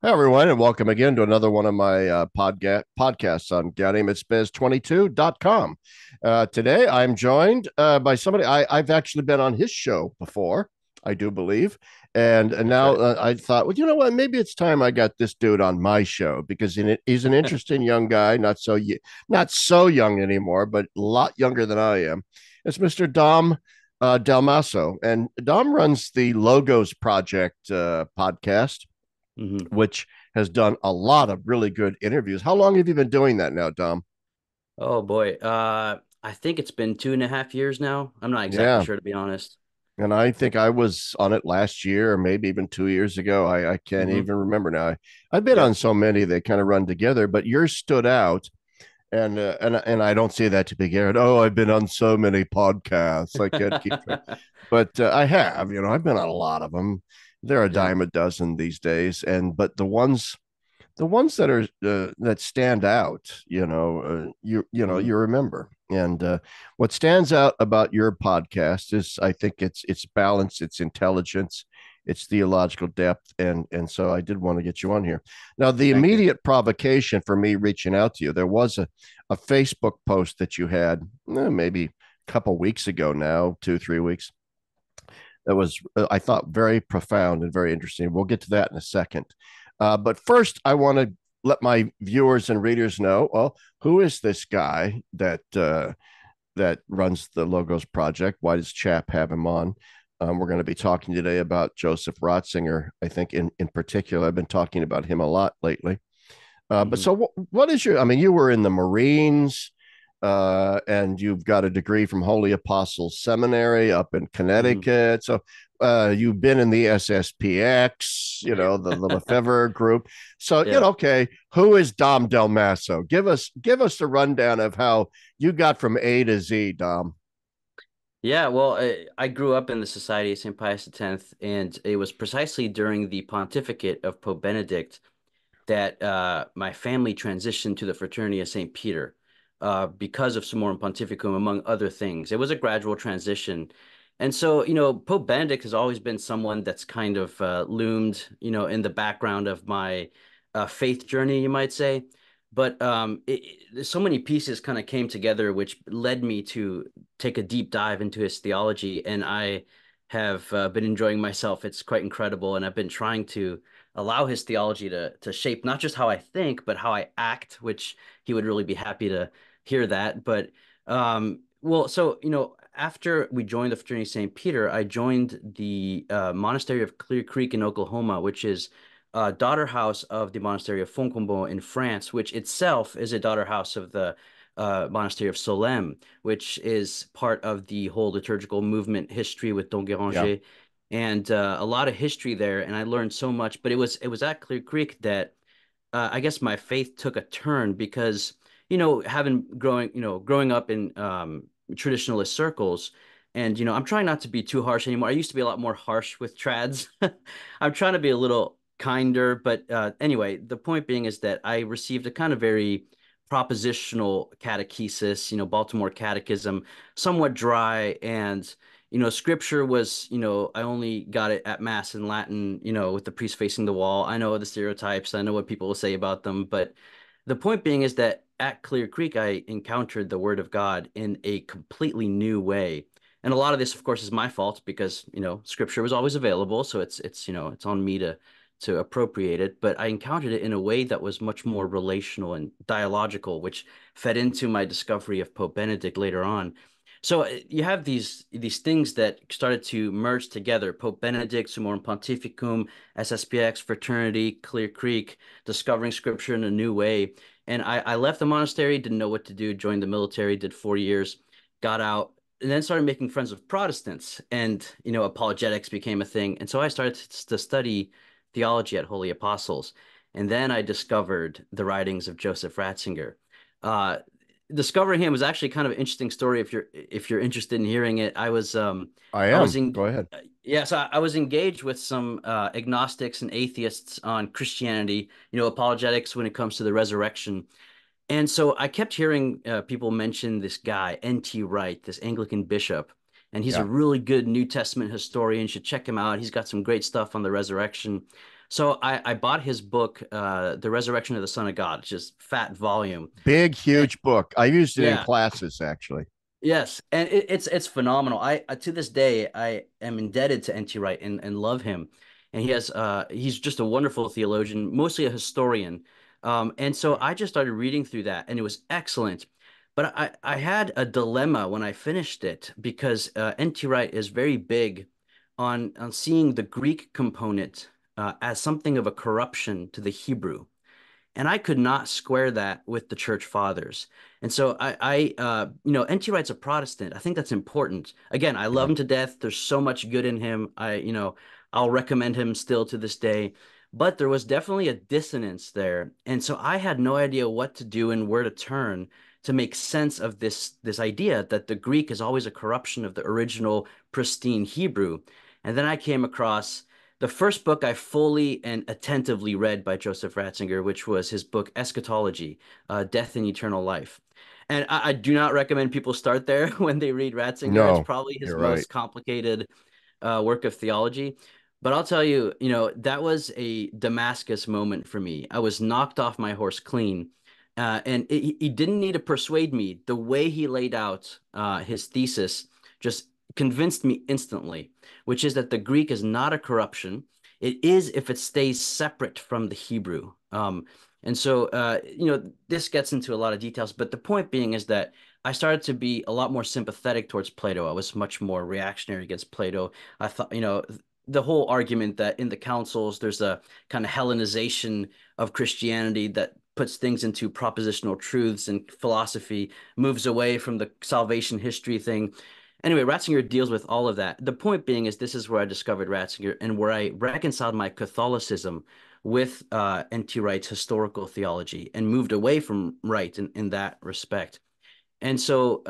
Hi, everyone, and welcome again to another one of my podcasts on GetHimItSpiz22.com. Today, I'm joined by somebody I've actually been on his show before, I do believe. And That's now right. I thought, well, you know what? Maybe it's time I got this dude on my show because he's an interesting young guy, not so young anymore, but a lot younger than I am. It's Mr. Dom Dalmasso. And Dom runs the Logos Project podcast, hmm which has done a lot of really good interviews. How long have you been doing that now, Dom? Oh boy. I think it's been 2.5 years now. I'm not exactly Yeah. sure to be honest. And I think I was on it last year or maybe even 2 years ago. I can't hmm even remember now. I've been on Yep. so many they kind of run together, but yours stood out. And I don't say that to be Garrett. Oh, I've been on so many podcasts. I can't keep track. But I have, I've been on a lot of them. They're a Yeah. dime a dozen these days. But the ones that are that stand out, hmm you remember. And what stands out about your podcast is, I think it's balance, it's intelligence, it's theological depth, and so I did want to get you on here. Now, the Thank you. immediate provocation for me reaching out to you, there was a Facebook post that you had maybe a couple weeks ago now, 2 3 weeks, that was, I thought, very profound and very interesting. We'll get to that in a second. But first, I want to let my viewers and readers know, well, who is this guy that runs the Logos Project? Why does Chapp have him on? We're going to be talking today about Joseph Ratzinger. I think in particular, I've been talking about him a lot lately. But hmm so, what is your? I mean, you were in the Marines, and you've got a degree from Holy Apostles Seminary up in hmm Connecticut. So, you've been in the SSPX, the Lefevre group. So, Yeah. okay, who is Dom Del Masso? Give us the rundown of how you got from A to Z, Dom. Yeah, well, I grew up in the Society of St. Pius X, and it was precisely during the pontificate of Pope Benedict that my family transitioned to the Fraternity of St. Peter because of Summorum Pontificum, among other things. It was a gradual transition. And so, Pope Benedict has always been someone that's kind of loomed, in the background of my faith journey, you might say. But so many pieces kind of came together, which led me to take a deep dive into his theology. And I have been enjoying myself. It's quite incredible. And I've been trying to allow his theology to shape not just how I think, but how I act, which he would really be happy to hear that. But well, so after we joined the Fraternity of St. Peter, I joined the Monastery of Clear Creek in Oklahoma, which is a daughter house of the Monastery of Foncombe in France, which itself is a daughter house of the Monastery of Solesmes, which is part of the whole liturgical movement history with Don Yeah. Guéranger and a lot of history there, and I learned so much. But it was at Clear Creek that I guess my faith took a turn because having growing up in traditionalist circles, and I'm trying not to be too harsh anymore. I used to be a lot more harsh with trads. I'm trying to be a little kinder, but anyway, the point being is that I received a kind of very propositional catechesis, Baltimore Catechism, somewhat dry and scripture was, I only got it at mass in Latin, with the priest facing the wall. I know the stereotypes, I know what people will say about them, but the point being is that at Clear Creek, I encountered the Word of God in a completely new way. And a lot of this, of course, is my fault because, scripture was always available, so it's on me to appropriate it, but I encountered it in a way that was much more relational and dialogical, which fed into my discovery of Pope Benedict later on. So you have these things that started to merge together: Pope Benedict, Summorum Pontificum, SSPX, Fraternity, Clear Creek, discovering Scripture in a new way. And I left the monastery, didn't know what to do, joined the military, did 4 years, got out, and then started making friends with Protestants, and apologetics became a thing. And so I started to study theology at Holy Apostles, and then I discovered the writings of Joseph Ratzinger. Uh, Discovering him was actually kind of an interesting story if you're interested in hearing it. I I was am. in Go ahead. yes, I was engaged with some agnostics and atheists on Christianity, apologetics when it comes to the resurrection. And so I kept hearing people mention this guy, N.T. Wright, this Anglican bishop, and he's a Yeah. really good New Testament historian. You should check him out. He's got some great stuff on the resurrection. So I bought his book, The Resurrection of the Son of God, just fat volume. Big, And huge book. I used it in yeah, classes, actually. yes, and it's phenomenal. To this day I am indebted to N.T. Wright and love him. And he's just a wonderful theologian, mostly a historian. And so I just started reading through that, and it was excellent. But I had a dilemma when I finished it because N.T. Wright is very big on seeing the Greek component as something of a corruption to the Hebrew. And I could not square that with the church fathers. And so N.T. Wright's a Protestant. I think that's important. Again, I love Yeah. him to death. There's so much good in him. I'll recommend him still to this day. But there was definitely a dissonance there. And so I had no idea what to do and where to turn to make sense of this idea that the Greek is always a corruption of the original pristine Hebrew. And then I came across the first book I fully and attentively read by Joseph Ratzinger, which was his book Eschatology, Death and Eternal Life. And I do not recommend people start there when they read Ratzinger. It's No, probably his you're right. most complicated work of theology. But I'll tell you, that was a Damascus moment for me. I was knocked off my horse clean. He didn't need to persuade me. The way he laid out his thesis just convinced me instantly, which is that the Greek is not a corruption. It is if it stays separate from the Hebrew. This gets into a lot of details, but the point being is that I started to be a lot more sympathetic towards Plato. I was much more reactionary against Plato. I thought, the whole argument that in the councils there's a kind of Hellenization of Christianity that puts things into propositional truths, and philosophy moves away from the salvation history thing. Anyway, Ratzinger deals with all of that. The point being is this is where I discovered Ratzinger and where I reconciled my Catholicism with N.T. Wright's historical theology and moved away from Wright in that respect. And so,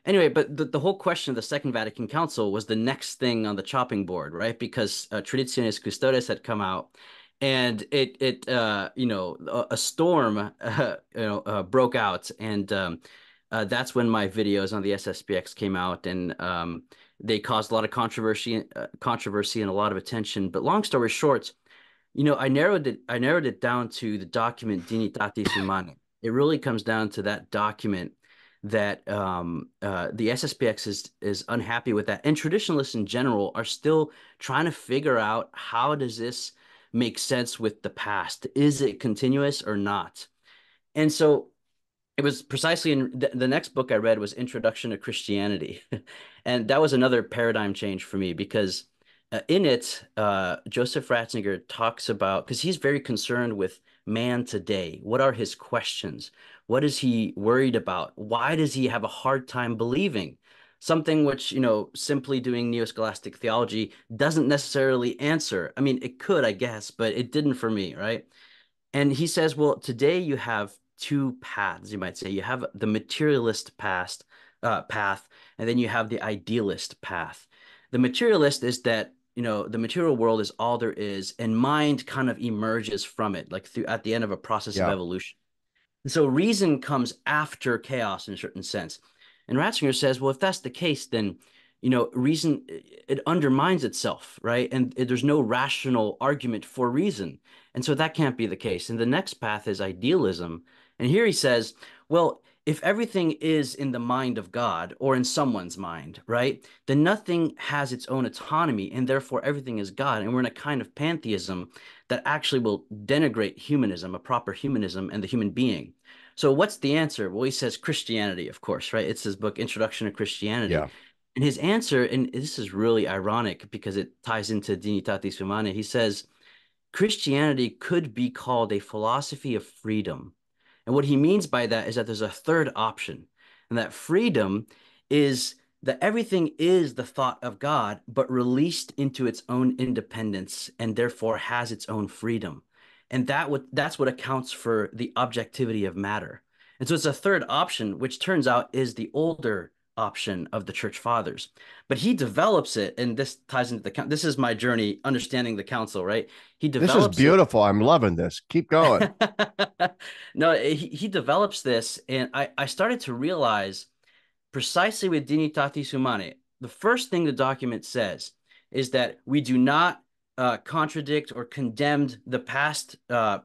anyway, but the whole question of the Second Vatican Council was the next thing on the chopping board, right? Because Traditionis Custodes had come out, and a storm, broke out, and that's when my videos on the SSPX came out, and they caused a lot of controversy and a lot of attention. But long story short, I narrowed it down to the document Dignitatis Humanae. It really comes down to that document that the SSPX is unhappy with that, and traditionalists in general are still trying to figure out how does this make sense with the past? Is it continuous or not? And so it was precisely in the next book I read was Introduction to Christianity. And that was another paradigm change for me because in it, Joseph Ratzinger talks about, because he's very concerned with man today. What are his questions? What is he worried about? Why does he have a hard time believing? Something which, simply doing neo-scholastic theology doesn't necessarily answer. I mean, it could, I guess, but it didn't for me, right? And he says, well, today you have two paths, you might say. You have the materialist path, and then you have the idealist path. The materialist is that, the material world is all there is, and mind kind of emerges from it, like through at the end of a process of Yeah. evolution. And so reason comes after chaos in a certain sense. And Ratzinger says, well, if that's the case, then, reason, it undermines itself, right? And there's no rational argument for reason. And so that can't be the case. And the next path is idealism. And here he says, well, if everything is in the mind of God or in someone's mind, right, then nothing has its own autonomy, and therefore everything is God. And we're in a kind of pantheism that actually will denigrate humanism, a proper humanism, and the human being. So what's the answer? Well, he says Christianity, of course, right? It's his book, Introduction to Christianity. Yeah. And his answer, and this is really ironic because it ties into Dignitatis Humanae, he says, Christianity could be called a philosophy of freedom. And what he means by that is that there's a third option, and that freedom is that everything is the thought of God, but released into its own independence and therefore has its own freedom. And that's what accounts for the objectivity of matter. And so it's a third option, which turns out is the older option of the church fathers. But he develops it, and this ties into this is my journey understanding the council, right? He This is develops it. beautiful. I'm loving this. Keep going. No, he develops this, and I started to realize precisely with Dignitatis Humanae, the first thing the document says is that we do not contradict or condemned the past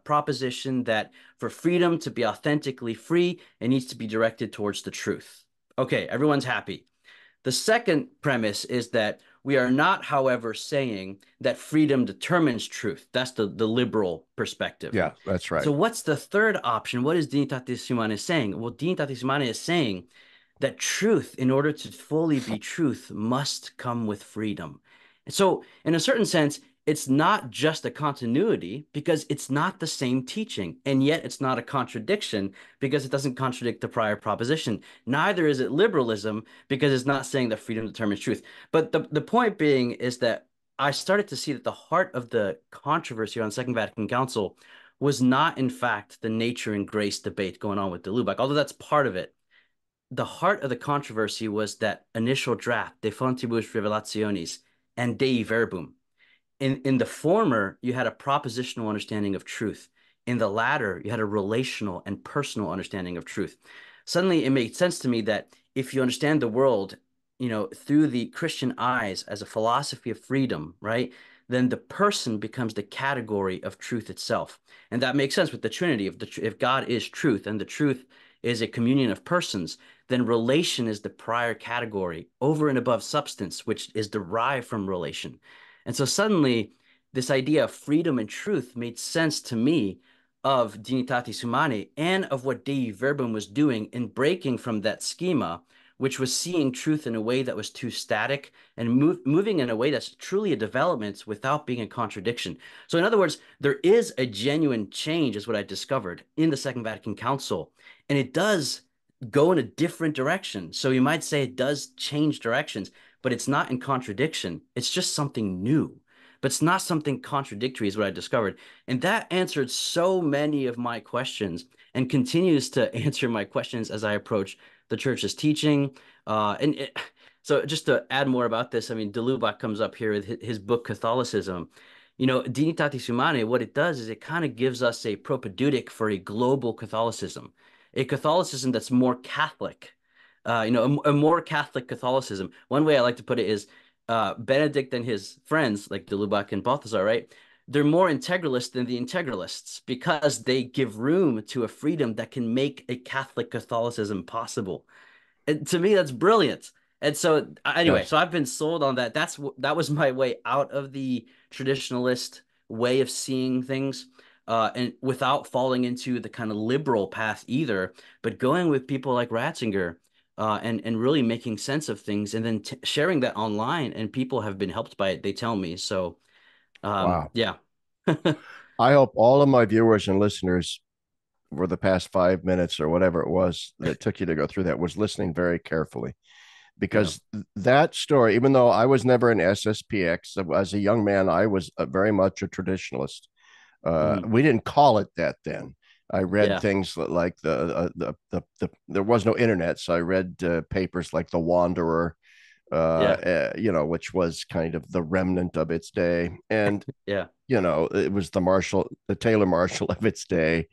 proposition that for freedom to be authentically free, it needs to be directed towards the truth. Okay, everyone's happy. The second premise is that we are not, however, saying that freedom determines truth. That's the liberal perspective. Yeah, that's right. So what's the third option? What is Dignitatis Humanae saying? Well, Dignitatis Humanae is saying that truth, in order to fully be truth, must come with freedom. And so, in a certain sense, it's not just a continuity because it's not the same teaching, and yet it's not a contradiction because it doesn't contradict the prior proposition. Neither is it liberalism because it's not saying that freedom determines truth. But the point being is that I started to see that the heart of the controversy on the Second Vatican Council was not, in fact, the nature and grace debate going on with de Lubac, although that's part of it. The heart of the controversy was that initial draft, De Fontibus Revelationis and Dei Verbum. In the former, you had a propositional understanding of truth. In the latter, you had a relational and personal understanding of truth. Suddenly, it made sense to me that if you understand the world, through the Christian eyes as a philosophy of freedom, right, then the person becomes the category of truth itself. And that makes sense with the Trinity. If God is truth and the truth is a communion of persons, then relation is the prior category over and above substance, which is derived from relation. And so suddenly, this idea of freedom and truth made sense to me of Dignitatis Humanae and of what Dei Verbum was doing in breaking from that schema, which was seeing truth in a way that was too static and moving in a way that's truly a development without being a contradiction. So, in other words, there is a genuine change, is what I discovered in the Second Vatican Council, and it does go in a different direction. So, you might say it does change directions, but it's not in contradiction. It's just something new, but it's not something contradictory, is what I discovered. And that answered so many of my questions and continues to answer my questions as I approach the church's teaching. So just to add more about this, I mean, de Lubac comes up here with his book, Catholicism. Dignitatis Humanae, what it does is it kind of gives us a propedeutic for a global Catholicism, a Catholicism that's more Catholic, a more Catholic Catholicism. One way I like to put it is Benedict and his friends, like de Lubac and Balthasar, right? They're more integralist than the integralists because they give room to a freedom that can make a Catholic Catholicism possible. And to me, that's brilliant. And so, anyway, Yes. so I've been sold on that. That was my way out of the traditionalist way of seeing things, and without falling into the kind of liberal path either, but going with people like Ratzinger, and really making sense of things, and then sharing that online, and people have been helped by it. They tell me so. Wow. Yeah, I hope all of my viewers and listeners for the past 5 minutes or whatever it was that took you to go through that was listening very carefully yeah, because that story, even though I was never an SSPX, as a young man, I was very much a traditionalist. hmm, We didn't call it that then. I read yeah, things like there was no internet, so I read papers like The Wanderer, yeah, which was kind of the remnant of its day, and yeah, it was the Taylor Marshall of its day.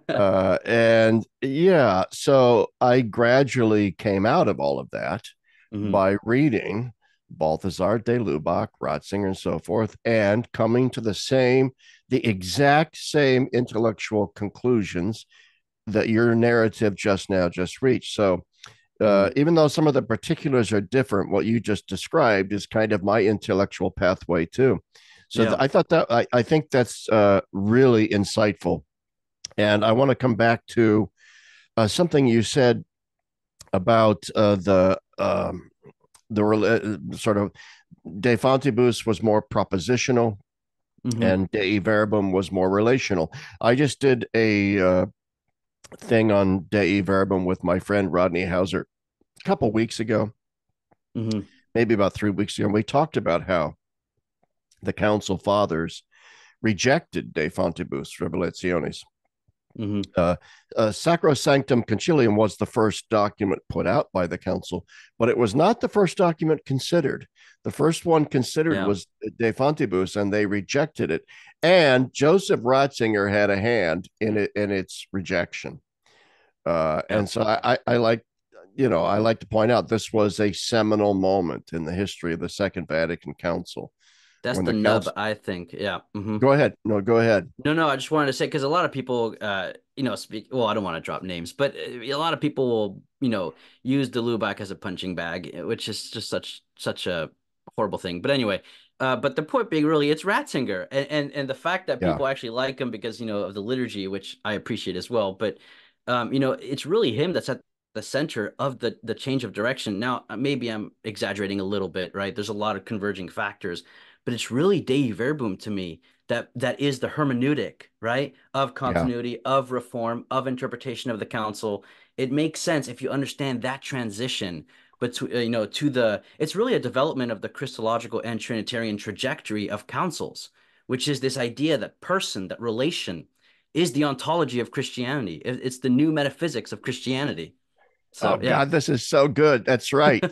And yeah, so I gradually came out of all of that hmm, by reading Balthasar de Lubac, Ratzinger, and so forth, and coming to the exact same intellectual conclusions that your narrative just reached. So hmm, even though some of the particulars are different, what you just described is kind of my intellectual pathway too. So yeah, I think that's really insightful. And I want to come back to something you said about sort of De Fontibus was more propositional hmm, and De Verbum was more relational. I just did a thing on De Verbum with my friend Rodney Hauser a couple weeks ago, hmm, maybe about 3 weeks ago. And we talked about how the Council Fathers rejected De Fontibus Revelationis. hmm, Uh, Sacrosanctum Concilium was the first document put out by the council, but it was not the first document considered. The first one considered yeah, was De Fontibus, and they rejected it. And Joseph Ratzinger had a hand in its rejection. yeah, And so I like to point out this was a seminal moment in the history of the Second Vatican Council. That's when the the nub, council. I think. Yeah. Go ahead. No, go ahead. No, no, I just wanted to say because a lot of people, speak. Well, I don't want to drop names, but a lot of people will, use the Lubac as a punching bag, which is just such a horrible thing. But anyway, but the point being, really, it's Ratzinger, and the fact that Yeah, people actually like him because of the liturgy, which I appreciate as well. But it's really him that's at the center of the change of direction. Now, maybe I'm exaggerating a little bit, right? There's a lot of converging factors, but it's really Dei Verbum to me that is the hermeneutic, right, of yeah. continuity, of reform, of interpretation of the council. It makes sense if you understand that transition, but to the it's really a development of the Christological and Trinitarian trajectory of councils, which is this idea that person, that relation, is the ontology of Christianity. It's the new metaphysics of Christianity. Oh So yeah. God, this is so good. That's right.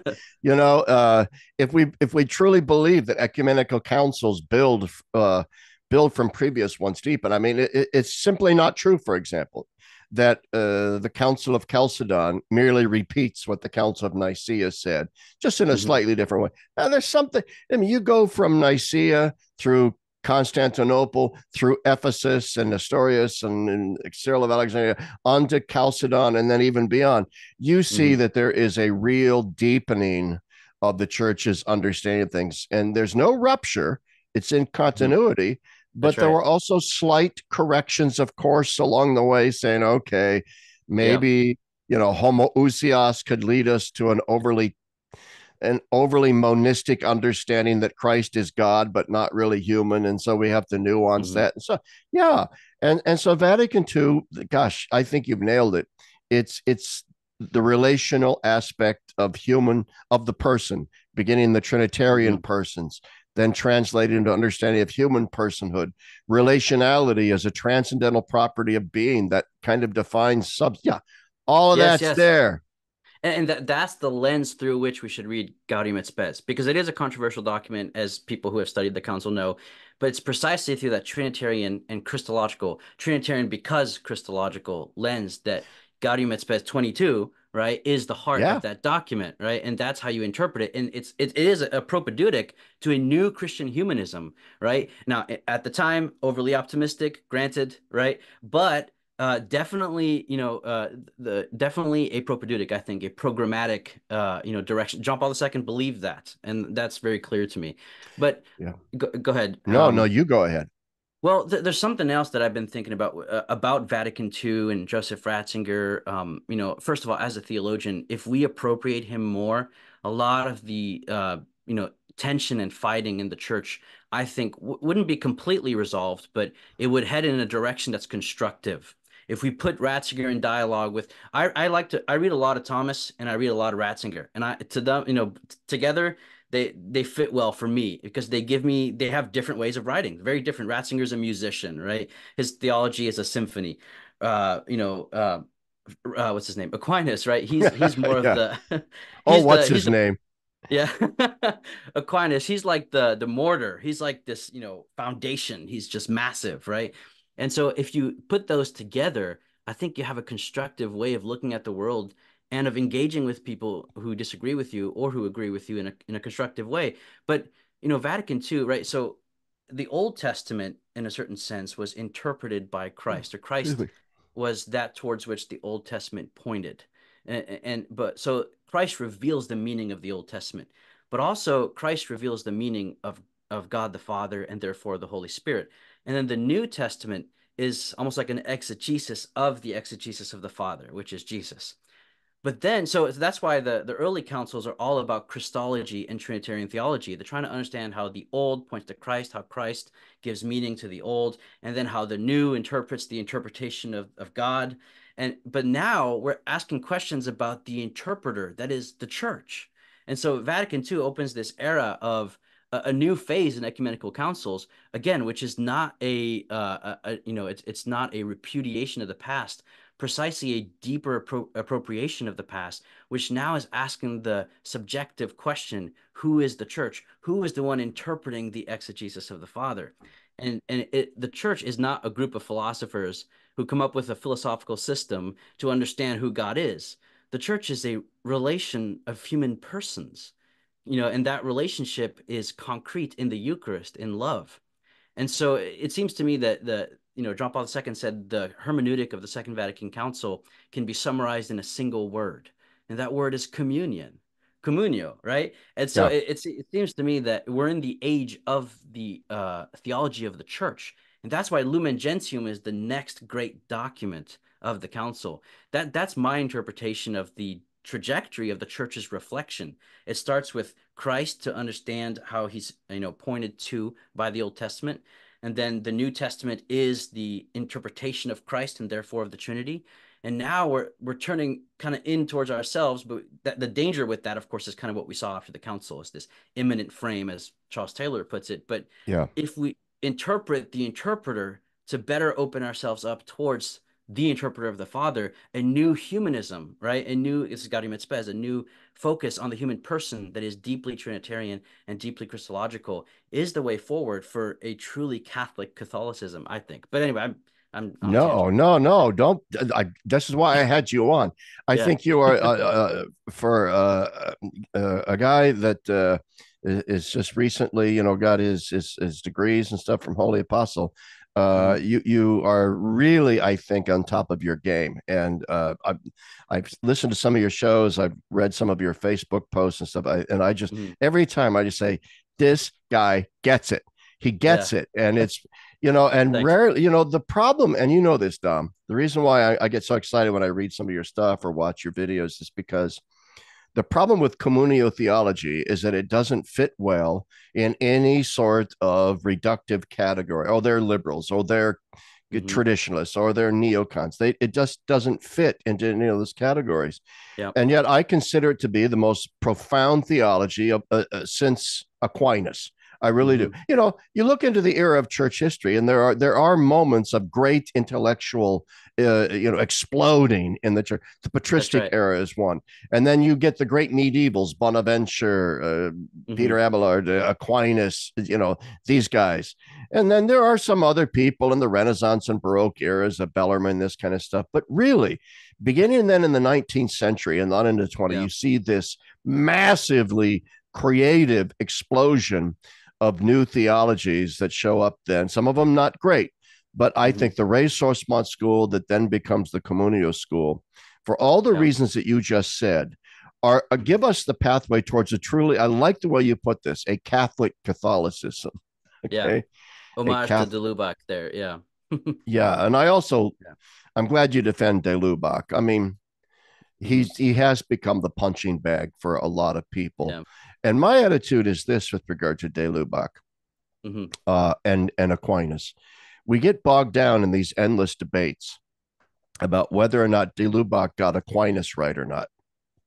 You know, if we truly believe that ecumenical councils build from previous ones deepen, I mean, it's simply not true. For example, that the Council of Chalcedon merely repeats what the Council of Nicaea said, just in a Mhm. slightly different way. Now, there's something. I mean, you go from Nicaea through Constantinople, through Ephesus and Nestorius and Cyril of Alexandria, onto Chalcedon, and then even beyond. You see Mhm. that there is a real deepening of the church's understanding of things, and there's no rupture. It's in Mhm. continuity, That's but there right. were also slight corrections, of course, along the way, saying, okay, Yeah. maybe homoousios could lead us to an overly monistic understanding that Christ is God, but not really human. And so we have to nuance Mhm. that. And so, yeah. And so Vatican II, gosh, I think you've nailed it. It's the relational aspect of the person, beginning the Trinitarian Mhm. persons, then translated into understanding of human personhood. Relationality as a transcendental property of being that kind of defines yeah, all of Yes, that's yes. there. And that's the lens through which we should read Gaudium et Spes, because it is a controversial document, as people who have studied the council know. But it's precisely through that Trinitarian and Christological, Trinitarian because Christological lens that Gaudium et Spes 22, right, is the heart Yeah. of that document, right? And that's how you interpret it. And it is a propedeutic to a new Christian humanism, right? Now, at the time, overly optimistic, granted, right? But definitely, the definitely a propedeutic, I think, a programmatic, direction. John Paul II believed that, and that's very clear to me. But Yeah. go ahead. No, no, you go ahead. Well, there's something else that I've been thinking about Vatican II and Joseph Ratzinger. First of all, as a theologian, if we appropriate him more, a lot of the tension and fighting in the church, I think, wouldn't be completely resolved, but it would head in a direction that's constructive. If we put Ratzinger in dialogue with, I read a lot of Thomas and I read a lot of Ratzinger, and to them, together they fit well for me because they have different ways of writing, very different. Ratzinger's a musician, right? His theology is a symphony. uh you know uh what's his name, Aquinas, right? He's more of Yeah. the Oh, he's the what's he's his the name? yeah. Aquinas, he's like the mortar. He's like this, foundation. He's just massive, right? And so if you put those together, I think you have a constructive way of looking at the world and of engaging with people who disagree with you or who agree with you in a constructive way. But Vatican II, right? So the Old Testament, in a certain sense, was interpreted by Oh, Christ, or excuse Christ me. was that towards which the Old Testament pointed. But so Christ reveals the meaning of the Old Testament, but also Christ reveals the meaning of God the Father and therefore the Holy Spirit. And then the New Testament is almost like an exegesis of the exegesis of the Father, which is Jesus. But then, so that's why the early councils are all about Christology and Trinitarian theology. They're trying to understand how the old points to Christ, how Christ gives meaning to the old, and then how the new interprets the interpretation of God. But now we're asking questions about the interpreter, that is the church. And so Vatican II opens this era of a new phase in ecumenical councils, again, which is not it's not a repudiation of the past, precisely a deeper appropriation of the past, which now is asking the subjective question: who is the church? Who is the one interpreting the exegesis of the Father? The church is not a group of philosophers who come up with a philosophical system to understand who God is. The church is a relation of human persons, and that relationship is concrete in the Eucharist, in love. And so it seems to me that John Paul II said the hermeneutic of the Second Vatican Council can be summarized in a single word, and that word is communion, communio, right? And so Yeah. it seems to me that we're in the age of the theology of the church, and that's why Lumen Gentium is the next great document of the council. That's my interpretation of the trajectory of the church's reflection. It starts with Christ to understand how he's pointed to by the Old Testament, and then the New Testament is the interpretation of Christ and therefore of the Trinity. And now we're turning kind of in towards ourselves, but the danger with that, of course, is kind of what we saw after the council, is this imminent frame, as Charles Taylor puts it. But Yeah. if we interpret the interpreter to better open ourselves up towards the interpreter of the Father, a new humanism, right? This is Gaudium et Spes, a new focus on the human person that is deeply Trinitarian and deeply Christological is the way forward for a truly Catholic Catholicism, I think. But anyway, I'm on a No, tangent. no, no, don't. This is why I had you on. I Yeah. think you are for a guy that is just recently, got his degrees and stuff from Holy Apostle. Mhm. You are really, I think, on top of your game. And I've listened to some of your shows. I've read some of your Facebook posts and stuff. And I just Mhm. every time I just say, this guy gets it. He Yeah. gets it, and it's and Thanks. rarely, the problem, and this, Dom, the reason why I get so excited when I read some of your stuff or watch your videos is because the problem with communio theology is that it doesn't fit well in any sort of reductive category. Oh, they're liberals, or they're Hmm. traditionalists, or they're neocons. It just doesn't fit into any of those categories. Yeah. And yet I consider it to be the most profound theology since Aquinas. I really do. Hmm. You look into the era of church history, and there are moments of great intellectual, exploding in the church. The That's patristic right. era is one, and then you get the great medievals: Bonaventure, Hmm. Peter Abelard, Aquinas. These guys, and then there are some other people in the Renaissance and Baroque eras, of Bellarmine, this kind of stuff. But really, beginning then in the 19th century and on into 20, Yeah. you see this massively creative explosion of new theologies that show up then. Some of them not great, but I Hmm. think the Ray Sourcemont school that then becomes the Communio school, for all the Yeah. reasons that you just said, are give us the pathway towards a truly, I like the way you put this, a Catholic Catholicism. Yeah. Okay. A Homage to Catholic. de Lubac there. Yeah. Yeah. And I also, Yeah. I'm glad you defend De Lubac. I mean, Hmm. he has become the punching bag for a lot of people. Yeah. And my attitude is this with regard to De Lubac Hmm. and Aquinas. We get bogged down in these endless debates about whether or not De Lubac got Aquinas right or not.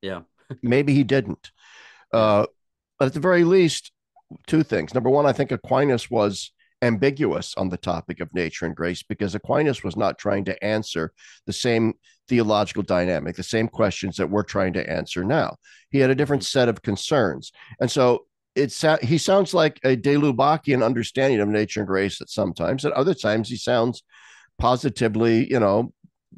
Yeah. Maybe he didn't. Yeah. Uh, but at the very least, two things. Number one, I think Aquinas was ambiguous on the topic of nature and grace because Aquinas was not trying to answer the same theological dynamic, the same questions that we're trying to answer now. He had a different Hmm. set of concerns. And so he sounds like a De Lubacian understanding of nature and grace at sometimes. At other times, he sounds positively, Yeah.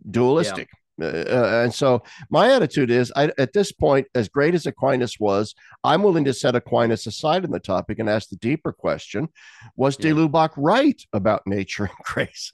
dualistic. And so my attitude is, at this point, as great as Aquinas was, I'm willing to set Aquinas aside in the topic and ask the deeper question: was de Yeah. Lubac right about nature and grace?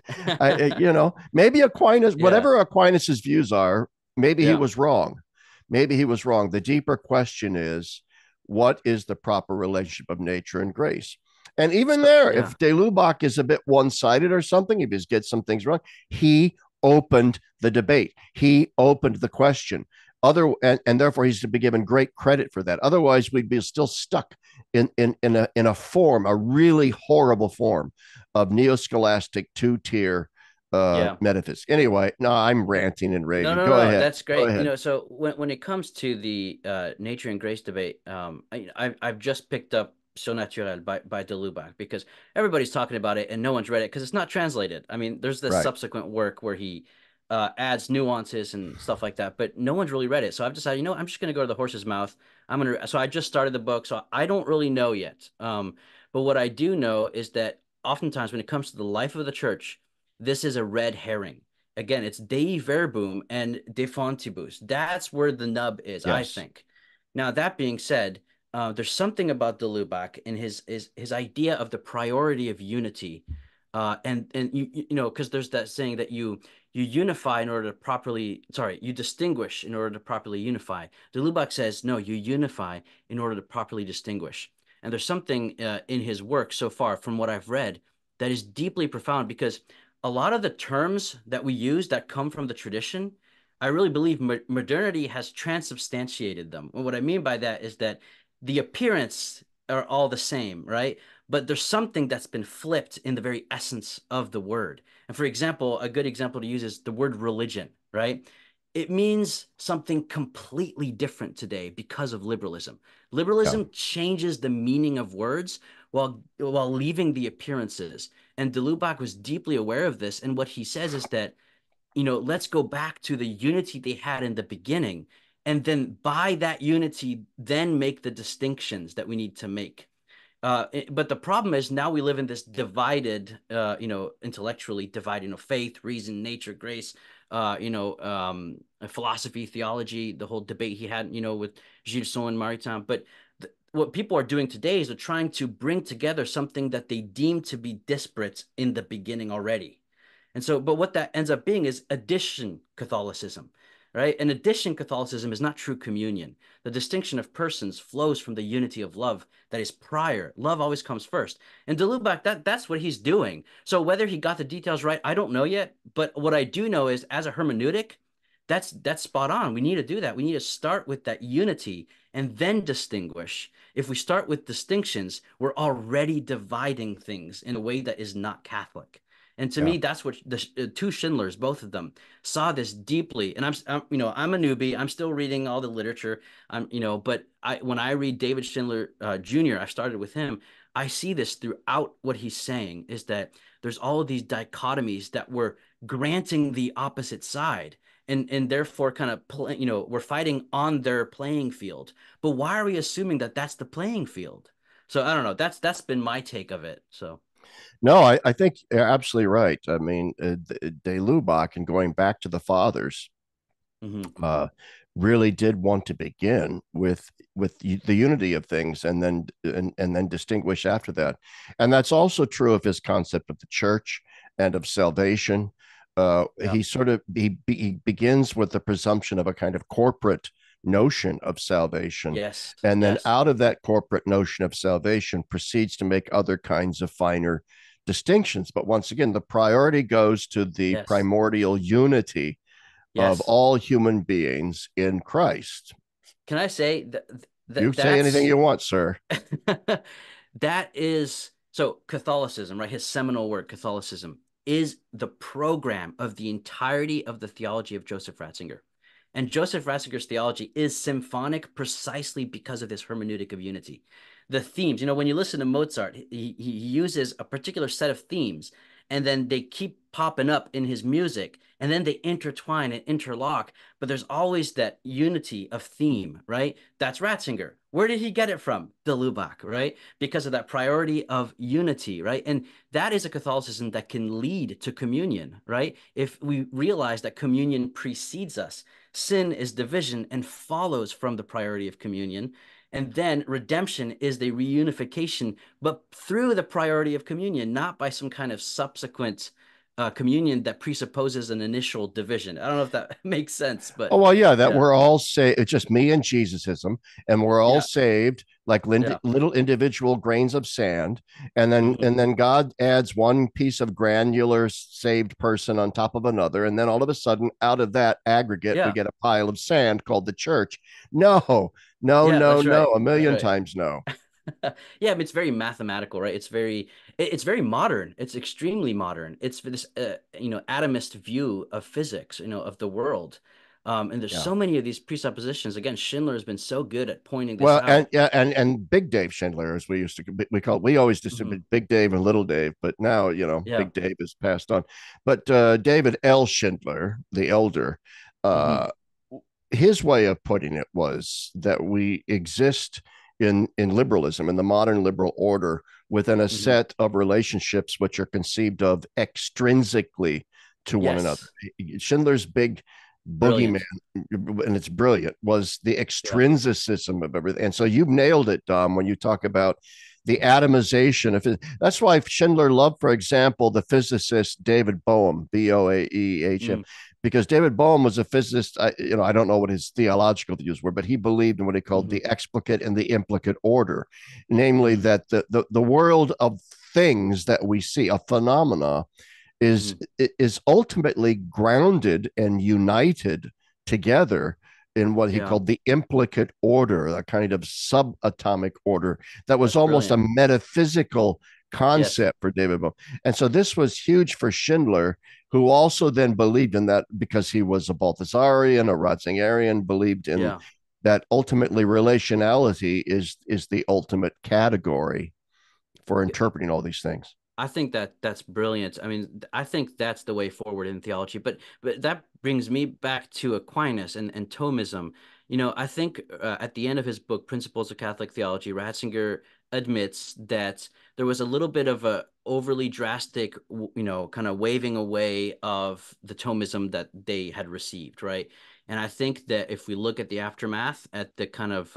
Maybe Aquinas, Yeah. whatever Aquinas's views are, maybe he Yeah. was wrong. Maybe he was wrong. The deeper question is, what is the proper relationship of nature and grace? And even So, there, yeah. if de Lubac is a bit one-sided or something, if he gets some things wrong, he opened the debate. He opened the question. And therefore he's to be given great credit for that. Otherwise, we'd be still stuck in a form, a really horrible form of neo-scholastic two-tier Yeah. metaphysics. Anyway, no, I'm ranting and No, raving. no, no, Go no. ahead. That's Go great. ahead. So when it comes to the nature and grace debate, I've just picked up Surnaturel by de Lubac because everybody's talking about it and no one's read it because it's not translated. I mean, there's this Right. subsequent work where he adds nuances and stuff like that, but no one's really read it. So I've decided, I'm just gonna go to the horse's mouth. So I just started the book, so I don't really know yet. But what I do know is that oftentimes when it comes to the life of the church, this is a red herring. Again, it's Dei Verbum and De Fontibus. That's where the nub is, I Yes. think. Now, that being said, there's something about de Lubac and his idea of the priority of unity, and you know, because there's that saying that you unify in order to properly, sorry, you distinguish in order to properly unify. De Lubac says no, you unify in order to properly distinguish. And there's something in his work so far, from what I've read, that is deeply profound, because a lot of the terms that we use that come from the tradition, I really believe modernity has transubstantiated them. And what I mean by that is that the appearance are all the same, right? But there's something that's been flipped in the very essence of the word. And for example, a good example to use is the word religion, right? It means something completely different today because of liberalism. Yeah. Liberalism changes the meaning of words while leaving the appearances. And de Lubac was deeply aware of this. And what he says is that, you know, let's go back to the unity they had in the beginning. And then by that unity, then make the distinctions that we need to make. But the problem is now we live in this divided, you know, intellectually divided, you know, faith, reason, nature, grace, philosophy, theology, the whole debate he had, you know, with Gilson and Maritain. But what people are doing today is they're trying to bring together something that they deem to be disparate in the beginning already. And so, but what that ends up being is addition Catholicism, right? And addition Catholicism is not true communion. The distinction of persons flows from the unity of love that is prior. Love always comes first. And de Lubac, that's what he's doing. So whether he got the details right, I don't know yet. But what I do know is, as a hermeneutic, that's spot on. We need to do that. We need to start with that unity and then distinguish. If we start with distinctions, we're already dividing things in a way that is not Catholic. And to Yeah. me, that's what the two Schindlers, both of them, saw this deeply. And you know, I'm a newbie. I'm still reading all the literature. But when I read David Schindler Jr., I started with him. I see this throughout what he's saying, is that there's all of these dichotomies that we're granting the opposite side, and therefore kind of we're fighting on their playing field. But why are we assuming that that's the playing field? So I don't know. That's been my take of it. So. No, I think you're absolutely right. I mean, De Lubac, and going back to the fathers, Mhm. uh, really did want to begin with the unity of things, and then distinguish after that. And that's also true of his concept of the church and of salvation. Yeah. He begins with the presumption of a kind of corporate notion of salvation, Yes. and then Yes. out of that corporate notion of salvation proceeds to make other kinds of finer distinctions. But once again, the priority goes to the Yes. primordial unity of Yes. all human beings in Christ. Can I say You say anything that's you want, sir. that is so Catholicism, right? His seminal work, Catholicism, is the program of the entirety of the theology of Joseph Ratzinger. And Joseph Ratzinger's theology is symphonic precisely because of this hermeneutic of unity. The themes, you know, when you listen to Mozart, he uses a particular set of themes, and then they keep popping up in his music, and then they intertwine and interlock. But there's always that unity of theme, right? That's Ratzinger. Where did he get it from? De Lubac, right? Because of that priority of unity, right? And that is a Catholicism that can lead to communion, right? If we realize that communion precedes us, sin is division and follows from the priority of communion. And then redemption is the reunification, but through the priority of communion, not by some kind of subsequent communion that presupposes an initial division. I don't know if that makes sense, Oh, but well, yeah, that yeah, we're all saved. It's just me and Jesusism, and we're all yeah, saved like yeah. little individual grains of sand. And then Mhm. God adds one piece of granular saved person on top of another. And then all of a sudden, out of that aggregate, we Yeah, get a pile of sand called the church. No, no, yeah, no, that's no. right. A That's million right. times no. Yeah, I mean, it's very mathematical, right? It's very modern. It's extremely modern. It's for this atomist view of physics, you know, of the world. And there's Yeah. so many of these presuppositions. Again, Schindler has been so good at pointing this Well, and out. yeah, and Big Dave Schindler, as we always Hmm. distributed Big Dave and Little Dave, but now Yeah. Big Dave is passed on. But David L. Schindler, the elder, Hmm. uh, his way of putting it was that we exist in liberalism, in the modern liberal order, within a Hmm. set of relationships which are conceived of extrinsically to one another. Yes. Schindler's big boogeyman, Brilliant. and it's brilliant, was the Yeah. extrinsicism of everything. And so you've nailed it, Dom, when you talk about the atomization of it. That's why Schindler loved, for example, the physicist David Bohm, Boehm, Mm, because David Bohm was a physicist. I don't know what his theological views were, but he believed in what he called hmm the explicate and the implicate order, namely mm, that the world of things that we see, a phenomena, is hmm is ultimately grounded and united together in what he Yeah. called the implicate order, a kind of subatomic order that was That's almost a brilliant. metaphysical Yes. concept for David Bohm. And so this was huge for Schindler, who also then believed in that because he was a Balthasarian, a Ratzingerian, believed in Yeah. that ultimately relationality is the ultimate category for Yeah. interpreting all these things. I think that that's brilliant. I mean, I think that's the way forward in theology. But that brings me back to Aquinas and Thomism. I think at the end of his book, Principles of Catholic Theology, Ratzinger admits that there was a little bit of a overly drastic, kind of waving away of the Thomism that they had received, right? And I think that if we look at the aftermath, at the kind of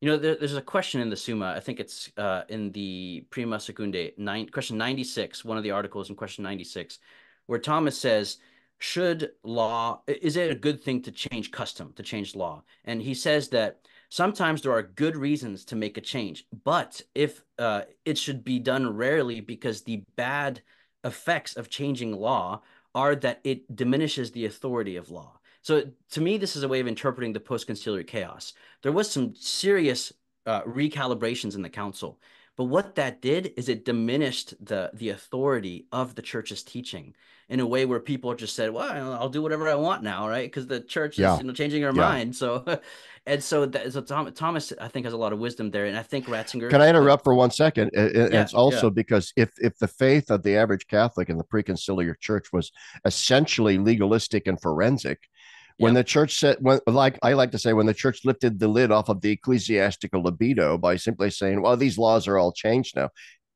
there's a question in the Summa. I think it's in the Prima Secundae, question 96, one of the articles in question 96, where Thomas says, is it a good thing to change custom, to change law? And he says that sometimes there are good reasons to make a change, but if it should be done rarely because the bad effects of changing law are that it diminishes the authority of law. So to me, this is a way of interpreting the post-conciliar chaos. There was some serious recalibrations in the council. But what that did is it diminished the authority of the church's teaching in a way where people just said, "Well, I'll do whatever I want now, right?" Because the church is, Yeah. changing her Yeah. mind. So, Thomas, I think, has a lot of wisdom there, and I think Can Ratzinger, I interrupt for 1 second? And yeah, it's yeah, also because if the faith of the average Catholic in the preconciliar church was essentially legalistic and forensic, when yeah, the church said, like I like to say, when the church lifted the lid off of the ecclesiastical libido by simply saying, "Well, these laws are all changed now,"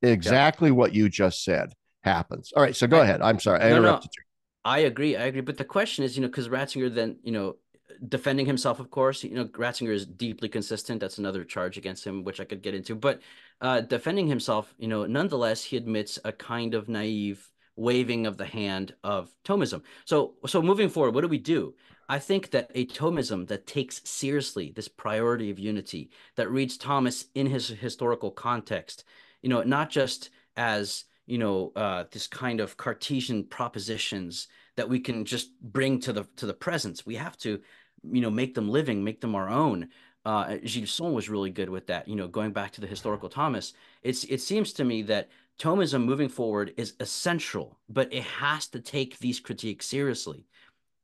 yeah. exactly what you just said happens. All right, so go I ahead. I'm sorry, I no, no, interrupted you. I agree. I agree. But the question is, because Ratzinger then, defending himself, of course, Ratzinger is deeply consistent. That's another charge against him, which I could get into. But defending himself, nonetheless, he admits a kind of naive waving of the hand of Thomism. So moving forward, what do we do? I think that a Thomism that takes seriously this priority of unity, that reads Thomas in his historical context, not just as this kind of Cartesian propositions that we can just bring to the presence. We have to, make them living, make them our own. Gilson was really good with that. Going back to the historical Thomas, it seems to me that Thomism moving forward is essential, but it has to take these critiques seriously.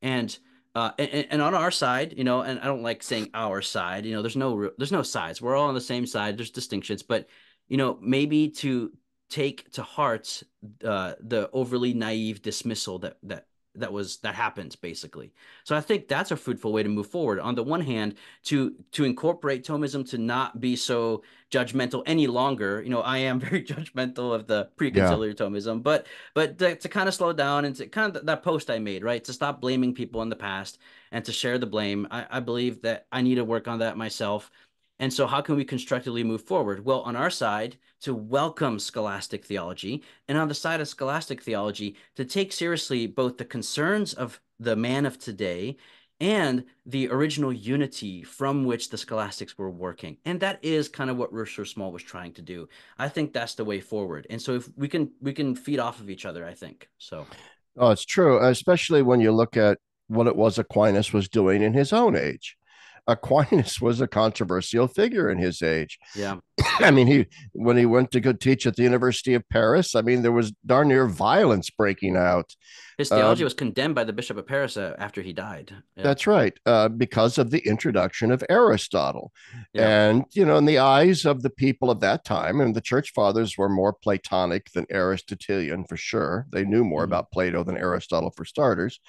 And and on our side, and I don't like saying our side, there's no sides. We're all on the same side. There's distinctions, but maybe to take to heart the overly naive dismissal that happened basically. So I think that's a fruitful way to move forward. On the one hand, to incorporate Thomism, to not be so judgmental any longer. I am very judgmental of the Yeah. preconciliar Thomism, but to kind of slow down and to kind of that post I made, right? To stop blaming people in the past and to share the blame. I believe that I need to work on that myself. And so, how can we constructively move forward? Well, on our side, to welcome scholastic theology, and on the side of scholastic theology, to take seriously both the concerns of the man of today and the original unity from which the scholastics were working. And that is kind of what Rocher Small was trying to do. I think that's the way forward. And so if we can feed off of each other, I think. So Oh, it's true, especially when you look at what it was Aquinas was doing in his own age. Aquinas was a controversial figure in his age. yeah. I mean, when he went to go teach at the University of Paris, I mean, there was darn near violence breaking out. His Uh, theology was condemned by the Bishop of Paris after he died. Yeah. that's right, because of the introduction of Aristotle. Yeah. And, in the eyes of the people of that time, and the church fathers were more Platonic than Aristotelian for sure. They knew more hmm about Plato than Aristotle for starters.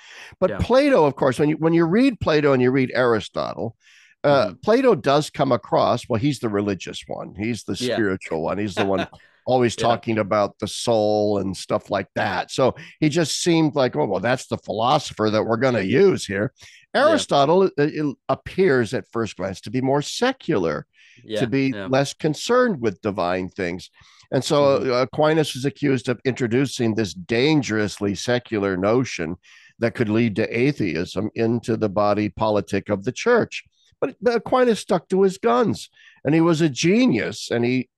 But Yeah. Plato, of course, when you read Plato and you read Aristotle, hmm Plato does come across, well, he's the religious one, he's the Yeah. spiritual one, he's the one. always Yeah. talking about the soul and stuff like that. So he just seemed like, oh, well, that's the philosopher that we're going to use here. Yeah. Aristotle it appears at first glance to be more secular, to Yeah. be Yeah. less concerned with divine things. And so Hmm. Aquinas was accused of introducing this dangerously secular notion that could lead to atheism into the body politic of the church. But Aquinas stuck to his guns, and he was a genius,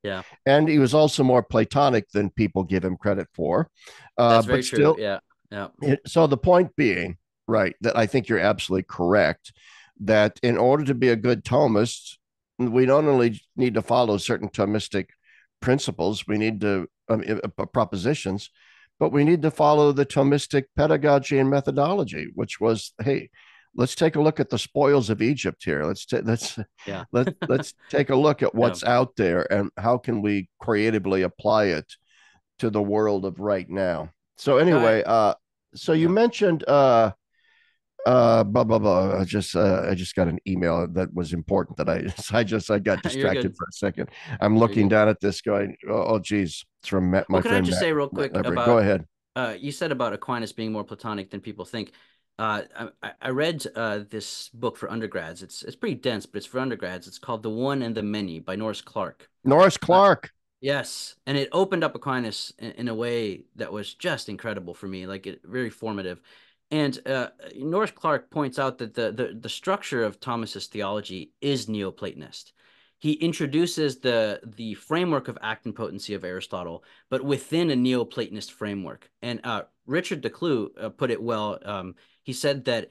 Yeah. and he was also more Platonic than people give him credit for. That's very But true. still, Yeah. Yeah. so the point being, right, that I think you're absolutely correct that in order to be a good Thomist, we not only need to follow certain Thomistic principles, we need to propositions, but we need to follow the Thomistic pedagogy and methodology, which was, hey, let's take a look at the spoils of Egypt here. Yeah. Let's take a look at Yeah. what's out there and how can we creatively apply it to the world of right now. So I, anyway, so you yeah. mentioned blah blah blah. I just got an email that was important that I I got You're distracted good. for a second. I'm You're looking good. down at this guy. Oh geez, it's from Well, my can I friend just say real Matt quick Lever. Go about ahead. you said about Aquinas being more Platonic than people think. I read this book for undergrads. It's pretty dense, but it's for undergrads. It's called The One and the Many by Norris Clark. Norris Uh, Clark. yes, and it opened up Aquinas in a way that was just incredible for me, like it very formative. And Norris Clark points out that the structure of Thomas's theology is Neoplatonist. He introduces the framework of act and potency of Aristotle, but within a Neoplatonist framework. And Richard Decloux put it well. He said that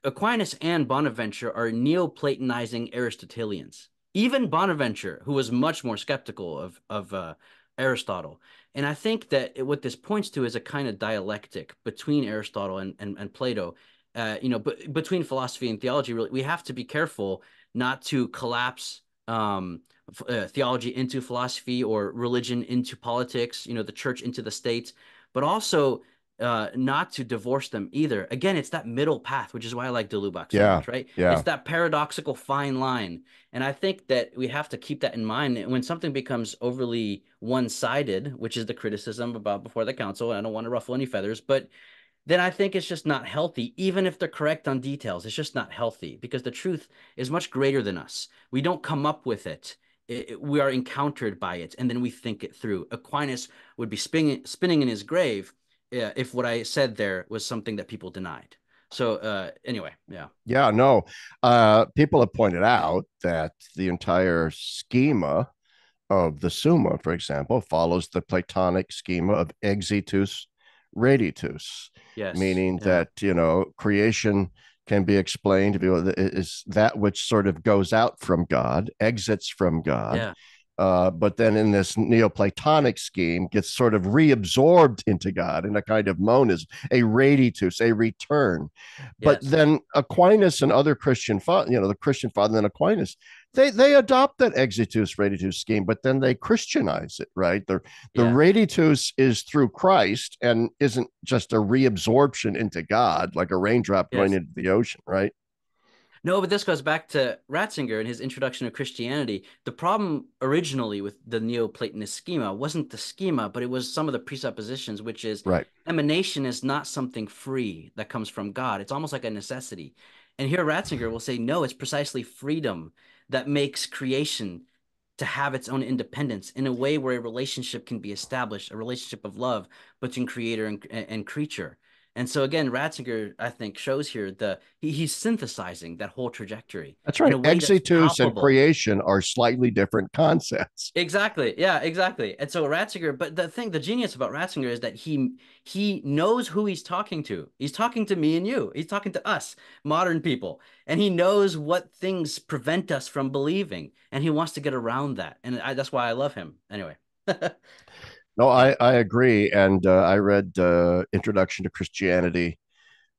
Aquinas and Bonaventure are Neoplatonizing Aristotelians. Even Bonaventure, who was much more skeptical of Aristotle. And I think that what this points to is a kind of dialectic between Aristotle and Plato. Between philosophy and theology, really, we have to be careful not to collapse theology into philosophy or religion into politics, the church into the state, but also not to divorce them either. Again, it's that middle path, which is why I like de Lubac so Yeah, much, right? yeah. It's that paradoxical fine line. And I think that we have to keep that in mind when something becomes overly one-sided, which is the criticism about before the council. And I don't want to ruffle any feathers, but then I think it's just not healthy, even if they're correct on details. It's just not healthy because the truth is much greater than us. We don't come up with it. We are encountered by it, and then we think it through. Aquinas would be spinning in his grave if what I said there was something that people denied. So anyway, yeah. Yeah, no. People have pointed out that the entire schema of the Summa, for example, follows the Platonic schema of exitus reditus, Yes. meaning Yeah. that, creation can be explained to be is that which sort of goes out from God, exits from God. Yeah. But then in this Neoplatonic scheme, gets sort of reabsorbed into God in a kind of monism, a reditus, a return. But Yes. then Aquinas and other Christian, the Christian father and Aquinas, they adopt that exitus reditus scheme, but then they Christianize it, right? The Yeah. reditus is through Christ and isn't just a reabsorption into God, like a raindrop going Yes. into the ocean, right? No, but this goes back to Ratzinger and his introduction to Christianity. The problem originally with the Neoplatonist schema wasn't the schema, but it was some of the presuppositions, which is Right. emanation is not something free that comes from God. It's almost like a necessity. And here Ratzinger will say, no, it's precisely freedom that makes creation to have its own independence in a way where a relationship can be established, a relationship of love between creator and creature. And so again, Ratzinger, I think, shows here he's synthesizing that whole trajectory That's in right. a way that's Exitus and palpable. creation are slightly different concepts. Exactly. Yeah, exactly. And so Ratzinger, but the genius about Ratzinger is that he knows who he's talking to. He's talking to me and you. He's talking to us, modern people. And he knows what things prevent us from believing. And he wants to get around that. And that's why I love him. Anyway. No, I agree. And I read Introduction to Christianity,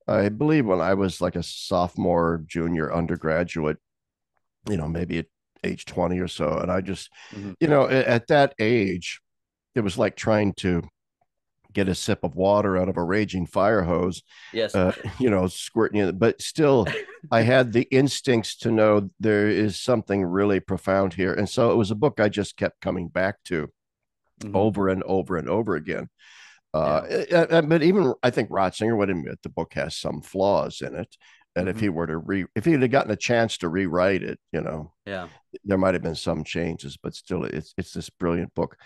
I believe, when I was like a sophomore, junior undergraduate, maybe at age 20 or so. And I just, Mhm. at that age, it was like trying to get a sip of water out of a raging fire hose, Yes. squirting it. But still, I had the instincts to know there is something really profound here. And so it was a book I just kept coming back to. Hmm. over and over and over again. Yeah. But even I think Ratzinger would admit the book has some flaws in it. And Hmm. if he had gotten a chance to rewrite it, Yeah. there might have been some changes, but still, it's this brilliant book.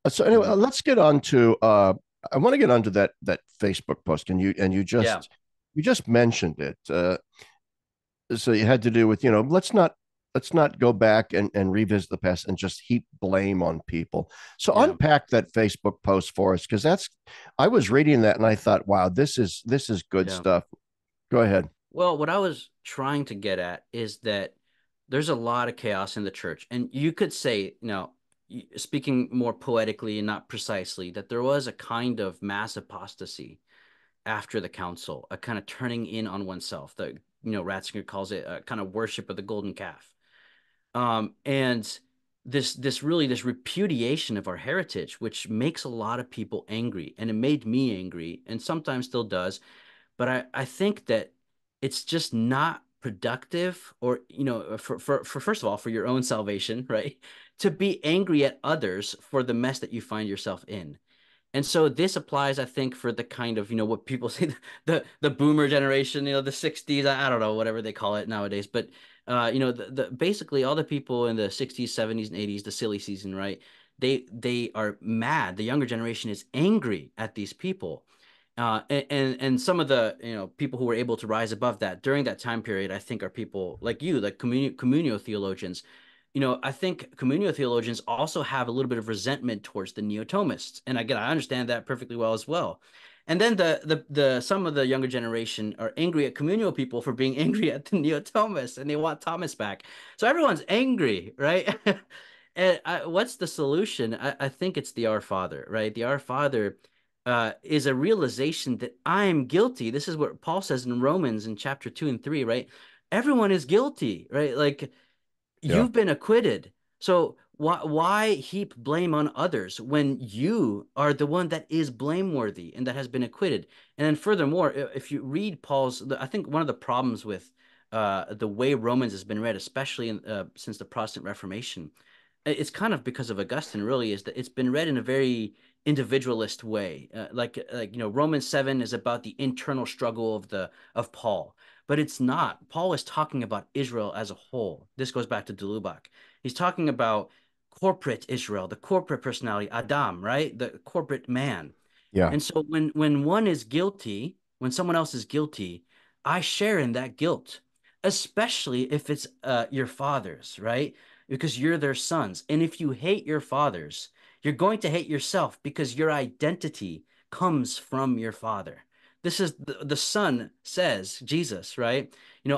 So anyway, Hmm. let's get on to. I want to get onto that Facebook post, and Yeah. you just mentioned it. So you had to do with let's not go back and revisit the past and just heap blame on people. So Yeah. unpack that Facebook post for us, because that's I was reading that and I thought, wow, this is good Yeah. stuff. Go ahead. Well, what I was trying to get at is that there's a lot of chaos in the church. And you could say, speaking more poetically and not precisely, that there was a kind of mass apostasy after the council, a kind of turning in on oneself. Ratzinger calls it a kind of worship of the golden calf. And this repudiation of our heritage, which makes a lot of people angry, and it made me angry, and sometimes still does. But I think that it's just not productive, or for first of all, for your own salvation, right? To be angry at others for the mess that you find yourself in. And so this applies, I think, for the kind of, what people say, the boomer generation, the 60s, I don't know, whatever they call it nowadays. But the basically all the people in the 60s, 70s, and 80s, the silly season, right? They are mad. The younger generation is angry at these people. And some of the people who were able to rise above that during that time period, I think, are people like you, like communio theologians. I think communio theologians also have a little bit of resentment towards the neo-Thomists, and again, I understand that perfectly well as well. And then the some of the younger generation are angry at communio people for being angry at the neo-Thomists, and they want Thomas back. So everyone's angry, right? And what's the solution? I think it's the Our Father, right? The Our Father is a realization that I am guilty. This is what Paul says in Romans in chapter 2 and 3, right? Everyone is guilty, right? Like, Yeah. you've been acquitted. So why heap blame on others when you are the one that is blameworthy and that has been acquitted? And then furthermore, if you read I think one of the problems with the way Romans has been read, especially since the Protestant Reformation, it's kind of because of Augustine, really, is that it's been read in a very individualist way. Romans 7 is about the internal struggle of Paul, but it's not. Paul is talking about Israel as a whole. This goes back to Delubach. He's talking about corporate Israel, the corporate personality, Adam, right? The corporate man. Yeah. And so when one is guilty, when someone else is guilty, I share in that guilt, especially if it's your father's, right? Because you're their sons. And if you hate your fathers, you're going to hate yourself because your identity comes from your father. This is the son says, Jesus, right?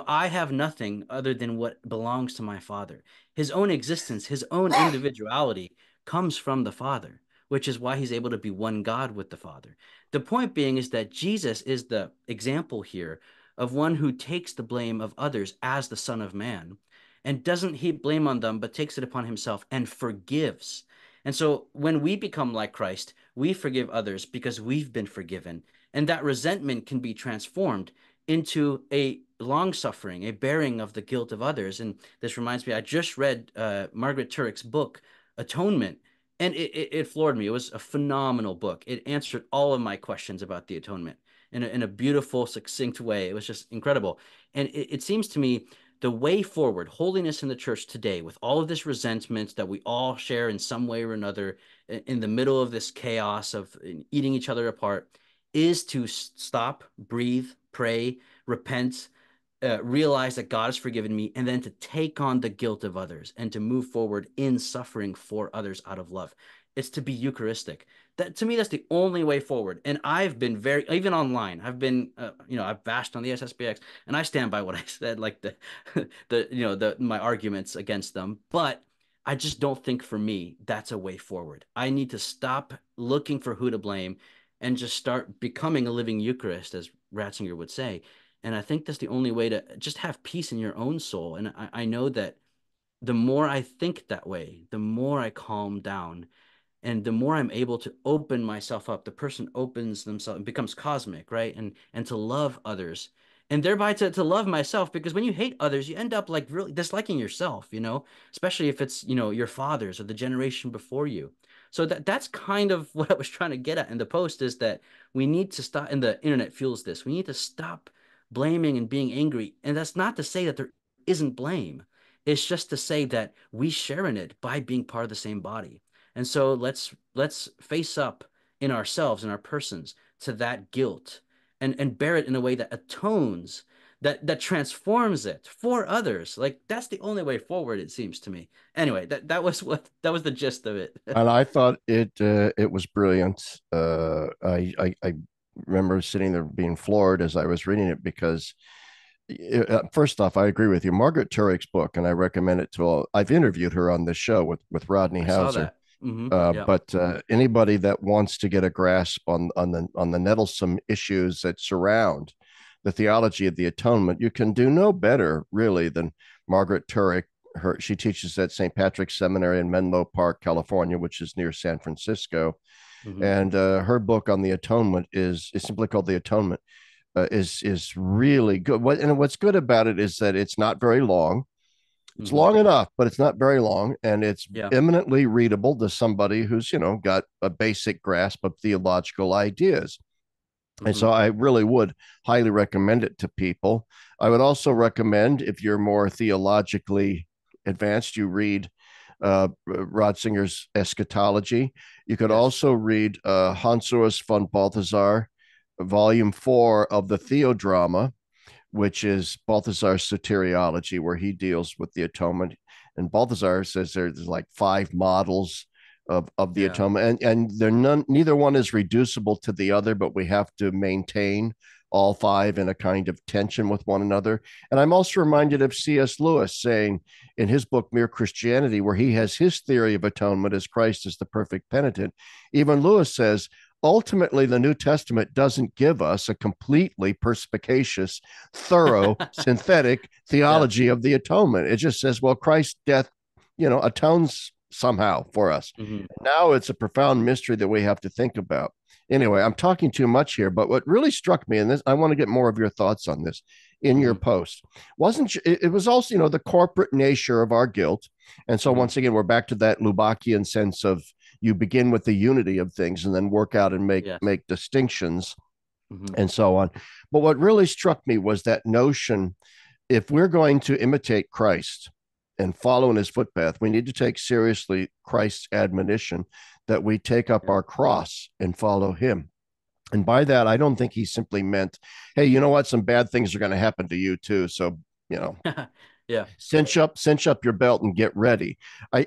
I have nothing other than what belongs to my father. His own existence, his own individuality comes from the father, which is why he's able to be one God with the Father. The point being is that Jesus is the example here of one who takes the blame of others as the Son of Man and doesn't heap blame on them, but takes it upon himself and forgives. And so when we become like Christ, we forgive others because we've been forgiven. And that resentment can be transformed into a long suffering, a bearing of the guilt of others. And this reminds me, I just read Margaret Turek's book, Atonement, and it floored me. It was a phenomenal book. It answered all of my questions about the atonement in a beautiful, succinct way. It was just incredible. And it seems to me the way forward, holiness in the church today, with all of this resentment that we all share in some way or another, in the middle of this chaos of eating each other apart, is to stop, breathe, pray, repent, realize that God has forgiven me, and then to take on the guilt of others and to move forward in suffering for others out of love. It's to be Eucharistic. That to me, that's the only way forward. And I've been even online. I've bashed on the SSBX, and I stand by what I said, like my arguments against them. But I just don't think for me that's a way forward. I need to stop looking for who to blame and just start becoming a living Eucharist, as Ratzinger would say. And I think that's the only way to just have peace in your own soul. And I know that the more I think that way, the more I calm down and the more I'm able to open myself up. The person opens themselves and becomes cosmic, right? And to love others and thereby to love myself, because when you hate others, you end up like really disliking yourself, especially if it's, your fathers or the generation before you. So that's kind of what I was trying to get at in the post, is that we need to stop, and the internet fuels this. We need to stop blaming and being angry. And that's not to say that there isn't blame. It's just to say that we share in it by being part of the same body. And so let's face up in ourselves, in our persons, to that guilt, and bear it in a way that atones, that transforms it for others. Like that's the only way forward, it seems to me. Anyway, that was the gist of it. And I thought it was brilliant. I remember sitting there being floored as I was reading it because first off, I agree with you. Margaret Turek's book, and I recommend it to all. I've interviewed her on this show with Rodney I saw Hauser. that. Yeah. But anybody that wants to get a grasp on the nettlesome issues that surround the theology of the atonement, you can do no better really than Margaret Turek. She teaches at St. Patrick's Seminary in Menlo Park, California, which is near San Francisco. hmm And her book on the atonement is simply called The Atonement. Is really good. What's good about it is that it's not very long. It's hmm long enough, but it's not very long, and it's Yeah. eminently readable to somebody who's got a basic grasp of theological ideas. And hmm so I really would highly recommend it to people. I would also recommend, if you're more theologically advanced, you read Ratzinger's Eschatology. You could Yes. also read Hans von Balthasar, Volume 4 of the Theodrama, which is Balthasar's soteriology, where he deals with the atonement. And Balthasar says there's like 5 models of the Yeah. atonement, and they're neither one is reducible to the other, but we have to maintain all 5 in a kind of tension with one another. And I'm also reminded of C.S. Lewis saying in his book Mere Christianity, where he has his theory of atonement as Christ is the perfect penitent. Even Lewis says ultimately the New Testament doesn't give us a completely perspicacious, thorough, synthetic Yeah. theology of the atonement. It just says, well, Christ's death, atones somehow for us. hmm Now it's a profound mystery that we have to think about. Anyway, I'm talking too much here, but what really struck me in this, I want to get more of your thoughts on this in your hmm post. Wasn't it was also, the corporate nature of our guilt. And so hmm once again, we're back to that Lubacian sense of you begin with the unity of things and then work out and make Yes. make distinctions hmm and so on. But what really struck me was that notion, if we're going to imitate Christ and follow in his footpath, we need to take seriously Christ's admonition that we take up Yeah. our cross and follow him. And by that, I don't think he simply meant, hey, you know what? Some bad things are going to happen to you too. So, Yeah. cinch up your belt and get ready. hmm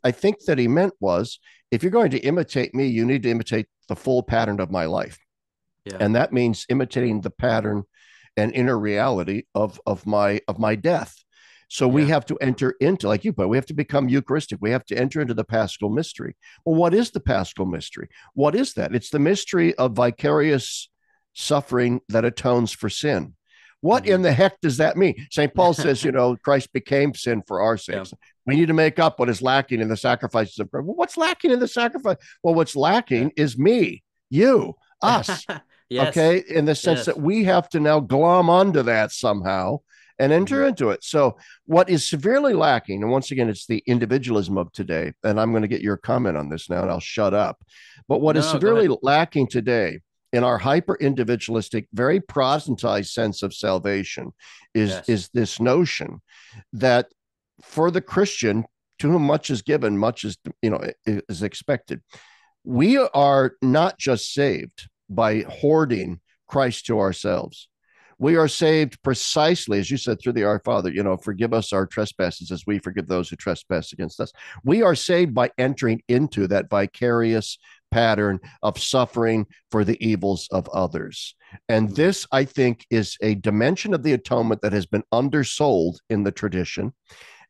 I think that he meant was, if you're going to imitate me, you need to imitate the full pattern of my life. Yeah. And that means imitating the pattern and inner reality of my death. So we Yeah. have to enter into, like you put, we have to become Eucharistic. We have to enter into the Paschal mystery. Well, what is the Paschal mystery? What is that? It's the mystery of vicarious suffering that atones for sin. What hmm in the heck does that mean? St. Paul says, Christ became sin for our Yeah. sakes. We need to make up what is lacking in the sacrifices of Christ. Well, what's lacking in the sacrifice? Well, what's Yeah. lacking is me, you, us. Yes. Okay, in the sense that Yes. we have to now glom onto that somehow and enter hmm into it. So, what is severely lacking, and once again, it's the individualism of today, and I'm going to get your comment on this now, and I'll shut up. But what No, is no, go severely ahead. lacking today in our hyper individualistic, very Protestantized sense of salvation Yes. is this notion that for the Christian, to whom much is given, much is expected. We are not just saved by hoarding Christ to ourselves. We are saved precisely, as you said, through the Our Father, forgive us our trespasses as we forgive those who trespass against us. We are saved by entering into that vicarious pattern of suffering for the evils of others. And hmm this, I think, is a dimension of the atonement that has been undersold in the tradition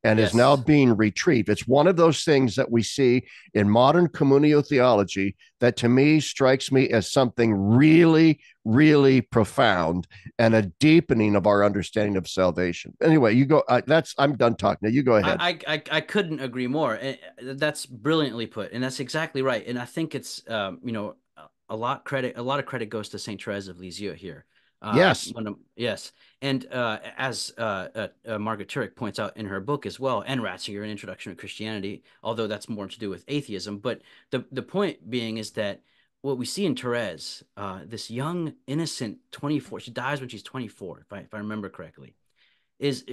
and is now Yes. being retrieved. It's one of those things that we see in modern communio theology that to me strikes me as something really, really profound and a deepening of our understanding of salvation. Anyway, you go. I'm done talking. Now you go ahead. I couldn't agree more. That's brilliantly put, and that's exactly right. And I think it's a lot of credit goes to Saint Therese of Lisieux here. Yes. Yes, and as Margaret Turek points out in her book as well, and Ratzinger in Introduction to Christianity, although that's more to do with atheism. But the point being is that what we see in Therese, this young, innocent 24, she dies when she's 24, if I remember correctly, is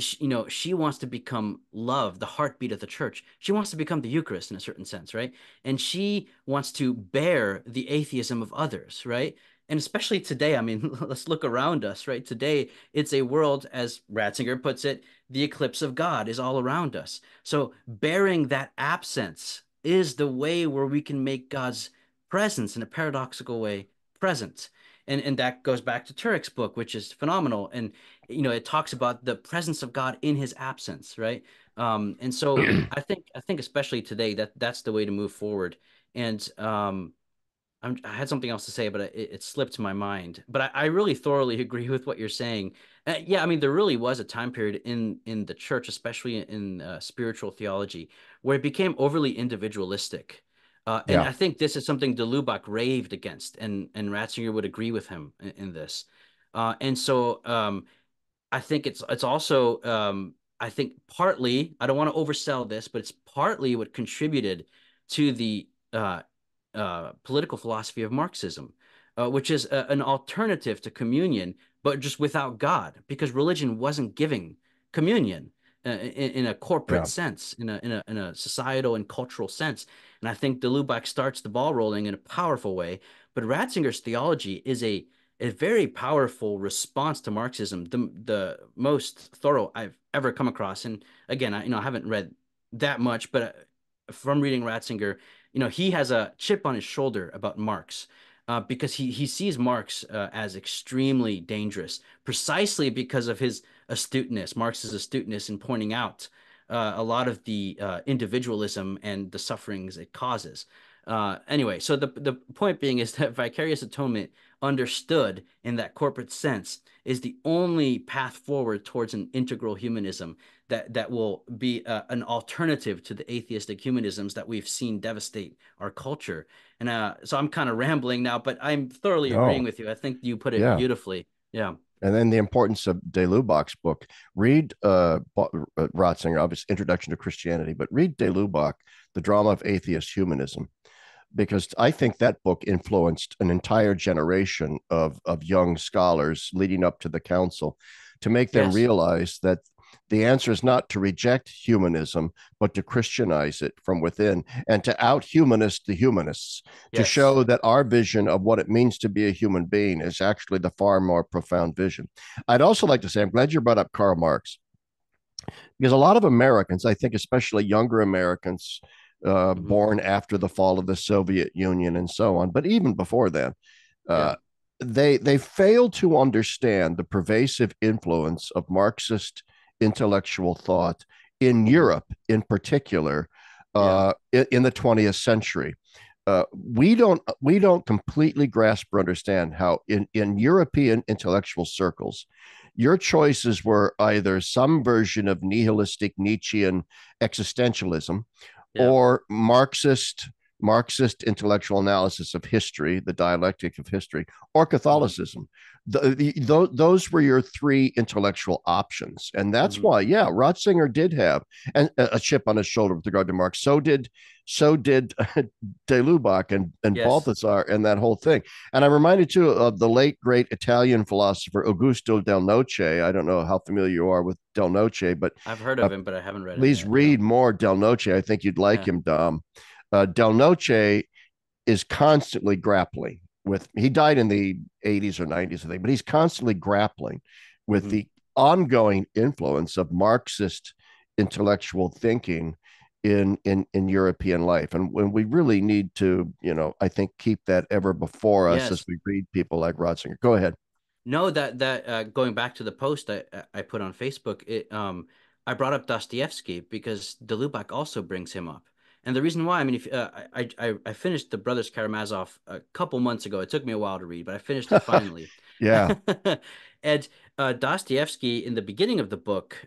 she wants to become love, the heartbeat of the church. She wants to become the Eucharist in a certain sense, right? And she wants to bear the atheism of others, right? And especially today, I mean, let's look around us, right? Today, it's a world, as Ratzinger puts it, the eclipse of God is all around us. So bearing that absence is the way where we can make God's presence in a paradoxical way present. And that goes back to Turek's book, which is phenomenal. And it talks about the presence of God in his absence, right? And so I think especially today that's the way to move forward. And I had something else to say, but it slipped my mind. But I really thoroughly agree with what you're saying. Yeah, I mean, there really was a time period in the church, especially in spiritual theology, where it became overly individualistic. And Yeah. I think this is something de Lubac raved against, and Ratzinger would agree with him in this. And so I think it's also I think partly I don't want to oversell this, but it's partly what contributed to the political philosophy of Marxism, which is an alternative to communion, but just without God, because religion wasn't giving communion in a corporate Yeah. sense, in a societal and cultural sense. And I think de Lubac starts the ball rolling in a powerful way. But Ratzinger's theology is a very powerful response to Marxism, the most thorough I've ever come across. And again, I haven't read that much, but from reading Ratzinger, he has a chip on his shoulder about Marx. Because he sees Marx as extremely dangerous, precisely because of his astuteness, Marx's astuteness in pointing out a lot of the individualism and the sufferings it causes. Anyway, so the point being is that vicarious atonement understood in that corporate sense is the only path forward towards an integral humanism that will be an alternative to the atheistic humanisms that we've seen devastate our culture. And so I'm kind of rambling now, but I'm thoroughly agreeing No. with you. I think you put it Yeah. beautifully. Yeah. And then the importance of De Lubac's book. Read Ratzinger, obviously, Introduction to Christianity, but read De Lubac, The Drama of Atheist Humanism, because I think that book influenced an entire generation of young scholars leading up to the council to make them Yes. realize that the answer is not to reject humanism, but to Christianize it from within and to out humanist the humanists, to Yes. show that our vision of what it means to be a human being is actually the far more profound vision. I'd also like to say, I'm glad you brought up Karl Marx, because a lot of Americans, I think, especially younger Americans, Hmm. born after the fall of the Soviet Union and so on, but even before then, Yeah. uh, they fail to understand the pervasive influence of Marxist intellectual thought in Hmm. Europe, in particular, Yeah. in the 20th century. We don't completely grasp or understand how in European intellectual circles, your choices were either some version of nihilistic Nietzschean existentialism Yeah. or Marxist intellectual analysis of history, the dialectic of history, or Hmm. Catholicism. Those were your three intellectual options, and that's Hmm. why, yeah, Ratzinger did have a chip on his shoulder with regard to Marx. So did De Lubac and Yes. Balthasar and that whole thing. And I'm reminded too of the late great Italian philosopher Augusto Del Noce. I don't know how familiar you are with Del Noce, but I've heard uh, of him, but I haven't read him please yet. Yeah. read more Del Noce. I think you'd like Yeah. him, Dom. Del Noce is constantly grappling with, he died in the 80s or 90s, I think, but he's constantly grappling with Hmm. the ongoing influence of Marxist intellectual thinking in European life. And when we really need to, I think keep that ever before us as Yes. we read people like Ratzinger. Go ahead. No, that going back to the post I put on Facebook, I brought up Dostoevsky because De Lubac also brings him up. And the reason why, I mean, if I finished the Brothers Karamazov a couple months ago. It took me a while to read, but I finished it finally. Yeah. And Dostoevsky, in the beginning of the book,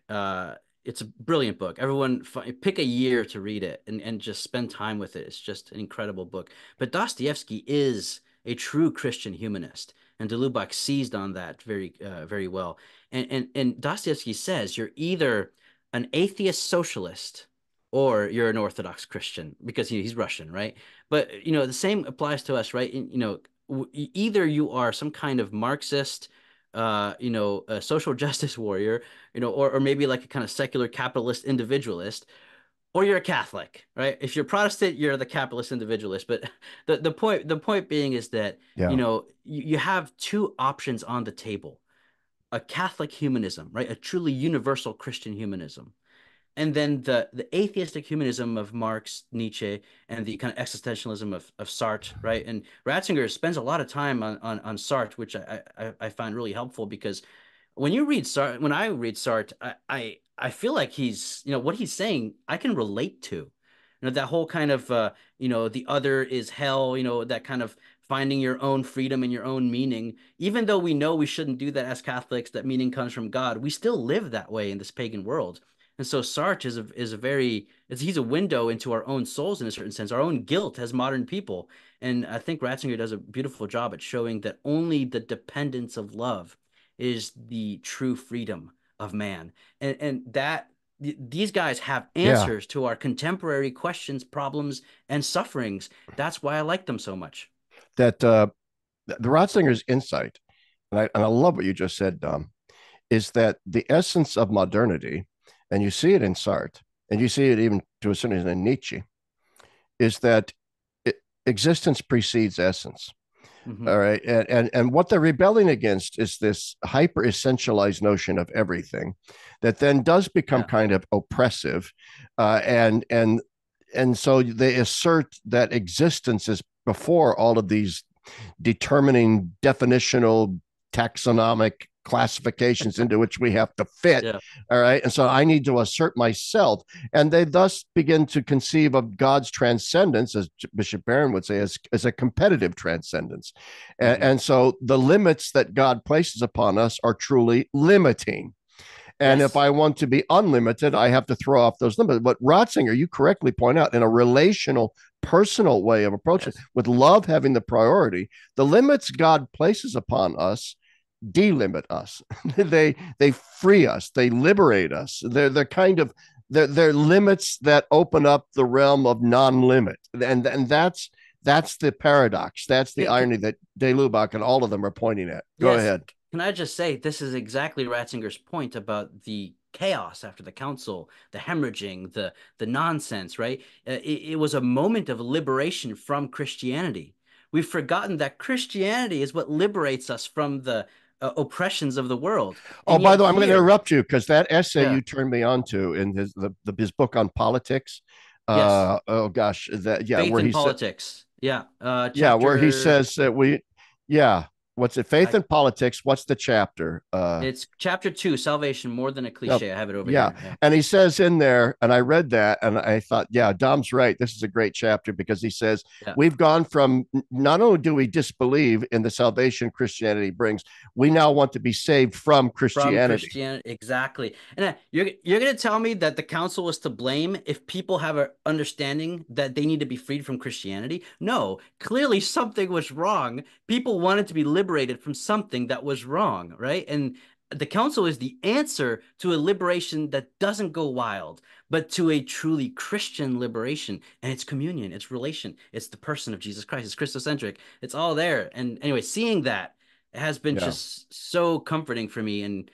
it's a brilliant book. Everyone pick a year to read it and just spend time with it. It's just an incredible book. But Dostoevsky is a true Christian humanist. and de Lubac seized on that very well. And Dostoevsky says you're either an atheist socialist or you're an Orthodox Christian because he's Russian, right? But the same applies to us, right? Either you are some kind of Marxist, a social justice warrior, or maybe like a kind of secular capitalist individualist, or you're a Catholic, right? If you're Protestant, you're the capitalist individualist. But the point being is that Yeah. you have two options on the table: a Catholic humanism, right? A truly universal Christian humanism, and then the atheistic humanism of Marx, Nietzsche, and the kind of existentialism of Sartre, right? And Ratzinger spends a lot of time on Sartre, which I find really helpful because when I read Sartre, I feel like he's what he's saying I can relate to. That whole kind of the other is hell, that kind of finding your own freedom and your own meaning. Even though we know we shouldn't do that as Catholics, that meaning comes from God, we still live that way in this pagan world. And so Sartre he's a window into our own souls in a certain sense, our own guilt as modern people. And I think Ratzinger does a beautiful job at showing that only the dependence of love is the true freedom of man. And that these guys have Yeah. answers to our contemporary questions, problems, and sufferings. That's why I like them so much. That the Ratzinger's insight, and I love what you just said, Dom, is that the essence of modernity, and you see it in Sartre, and you see it even to a certain extent in Nietzsche, is that existence precedes essence. Hmm. All right. And what they're rebelling against is this hyper essentialized notion of everything that then does become Yeah. kind of oppressive. And so they assert that existence is before all of these determining definitional taxonomic classifications into which we have to fit. Yeah. All right. And so I need to assert myself. And they thus begin to conceive of God's transcendence, as Bishop Barron would say, as a competitive transcendence. Hmm. And so the limits that God places upon us are truly limiting. And if Yes. I want to be unlimited, I have to throw off those limits. But Ratzinger, you correctly point out, in a relational, personal way of approaching, Yes. with love having the priority, the limits God places upon us delimit us. they free us. They liberate us. They're kind of they're limits that open up the realm of non-limit, and that's the paradox. That's the Can, irony that De Lubac and all of them are pointing at. Go yes. ahead. Can I just say this is exactly Ratzinger's point about the chaos after the council, the hemorrhaging, the nonsense, right? It was a moment of liberation from Christianity. We've forgotten that Christianity is what liberates us from the oppressions of the world. Oh, And by yet the way, I'm going to here, interrupt you because that essay yeah, you turned me on to in his book on politics. yes, Oh gosh, that yeah, faith where and he said politics. Yeah, where he chapter says that yeah, what's it? Faith I and politics. What's the chapter? it's chapter 2, salvation more than a No, cliche. I have it over yeah. here. Yeah. And he says in there, and I read that and I thought, yeah, Dom's right. This is a great chapter because he says, Yeah. we've gone from not only do we disbelieve in the salvation Christianity brings, we now want to be saved from From Christianity. Christianity, exactly. And you're gonna tell me that the council was to blame if people have an understanding that they need to be freed from Christianity? No, clearly something was wrong. People wanted to be liberated from something that was wrong, right? And the council is the answer to a liberation that doesn't go wild, but to a truly Christian liberation. And it's communion, it's relation, it's the person of Jesus Christ, it's Christocentric, it's all there. And anyway, seeing that has been Yeah. just so comforting for me, and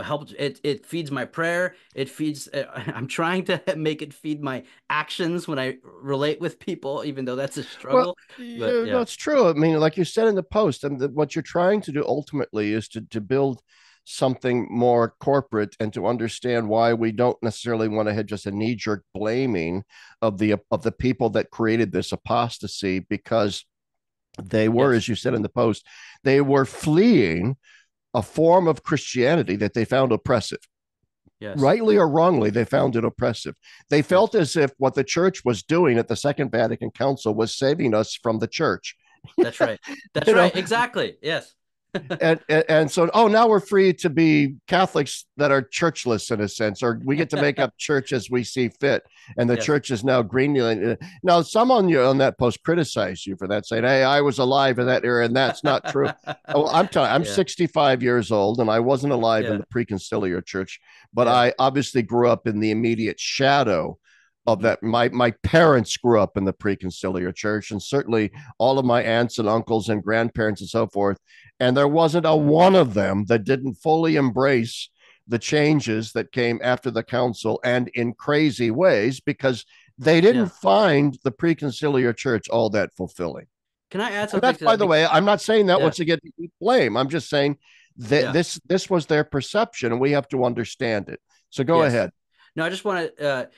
helped it feeds my prayer. It feeds I'm trying to make it feed my actions when I relate with people, even though that's a Well, struggle. But yeah, yeah. that's true. I mean, like you said in the post, and what you're trying to do ultimately is to build something more corporate and to understand why we don't necessarily want to have just a knee-jerk blaming of the people that created this apostasy because they were, Yes. as you said in the post, they were fleeing a form of Christianity that they found oppressive. Yes. Rightly or wrongly, they found it oppressive. They Yes. felt as if what the church was doing at the Second Vatican Council was saving us from the church. That's right. That's you know, right. Exactly. Yes. and so now we're free to be Catholics that are churchless in a sense, or we get to make up church as we see fit, and the Yes. church is now greening. Now some on you on that post criticize you for that, saying, hey, I was alive in that era, and that's not true. Well, I'm telling you, I'm Yeah. 65 years old and I wasn't alive in Yeah. the preconciliar church, but Yeah. I obviously grew up in the immediate shadow of Hmm. that. My parents grew up in the preconciliar church, and certainly all of my aunts and uncles and grandparents and so forth, and there wasn't a one of them that didn't fully embrace the changes that came after the council, and in crazy ways, because they didn't Yeah. find the preconciliar church all that fulfilling. Can I add And something that's, to by that? the way, I'm not saying that Yeah. once again to blame. I'm just saying that Yeah. this was their perception, and we have to understand it. So go Yes. ahead. No, I just want to.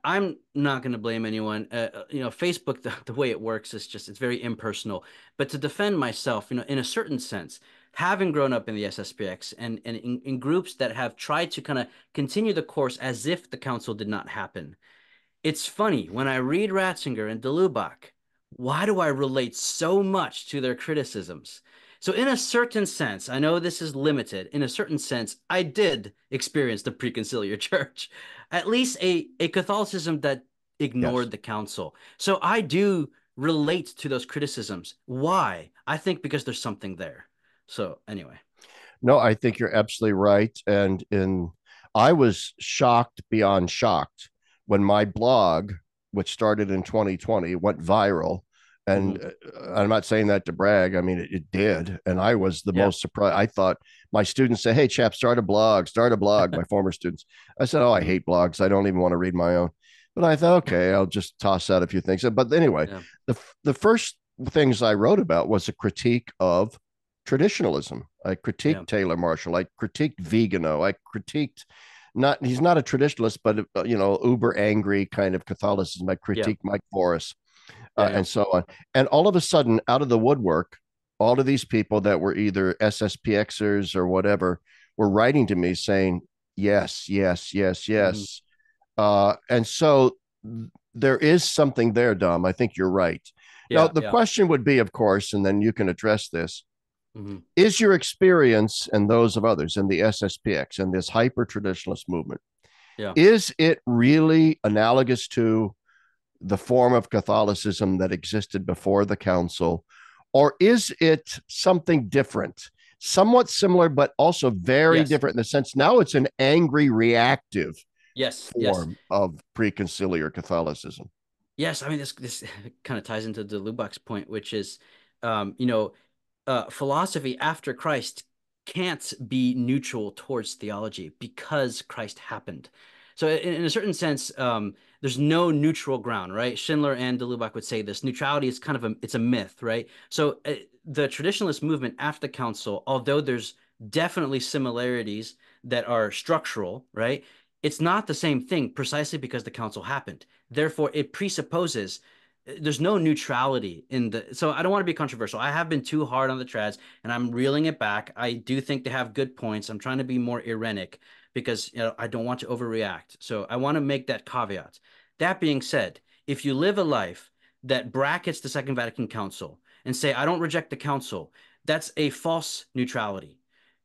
I'm not going to blame anyone. Facebook, the way it works is just it's very impersonal. But to defend myself, in a certain sense, having grown up in the SSPX and in groups that have tried to kind of continue the course as if the council did not happen, it's funny when I read Ratzinger and Delubach, why do I relate so much to their criticisms? So, in a certain sense, I know this is limited. In a certain sense, I did experience the preconciliar church, at least a Catholicism that Yes. ignored the council. So, I do relate to those criticisms. Why? I think because there's something there. So, anyway, No, I think you're absolutely right. And I was shocked beyond shocked when my blog, which started in 2020, went viral. And hmm I'm not saying that to brag. I mean, it did. And I was the yeah. most surprised. I thought my students say, hey, chap, start a blog, my former students. I said, oh, I hmm hate blogs. I don't even want to read my own. But I thought, okay, I'll just toss out a few things. But anyway, Yeah. the first things I wrote about was a critique of traditionalism. I Yeah. critiqued Taylor Marshall. I critiqued Vigano. I critiqued not he's not a traditionalist, but uber angry kind of Catholicism. I Yeah. critiqued Mike Forrest Yeah. Yeah. and so on. And all of a sudden, out of the woodwork, all of these people that were either SSPXers or whatever were writing to me saying, yes, yes, yes, hmm yes. And so there is something there, Dom. I think you're right. Now, Yeah. the Yeah. question would be, of course, and then you can address this, hmm is your experience and those of others in the SSPX and this hyper traditionalist movement, Yeah. is it really analogous to the form of Catholicism that existed before the council, or is it something different, somewhat similar, but also very Yes. different in the sense now it's an angry, reactive Yes. Yes. form of preconciliar Catholicism? Yes. I mean, this kind of ties into the Lubach's point, which is, philosophy after Christ can't be neutral towards theology because Christ happened. So, in a certain sense, there's no neutral ground, right? Schindler and de Lubac would say this. Neutrality is kind of it's a myth, right? So, the traditionalist movement after the council, although there's definitely similarities that are structural, right? It's not the same thing precisely because the council happened. Therefore, it presupposes there's no neutrality in the so I don't want to be controversial. I have been too hard on the trads and I'm reeling it back. I do think they have good points. I'm trying to be more irenic because I don't want to overreact. So I want to make that caveat. That being said, if you live a life that brackets the Second Vatican Council and say I don't reject the council, that's a false neutrality.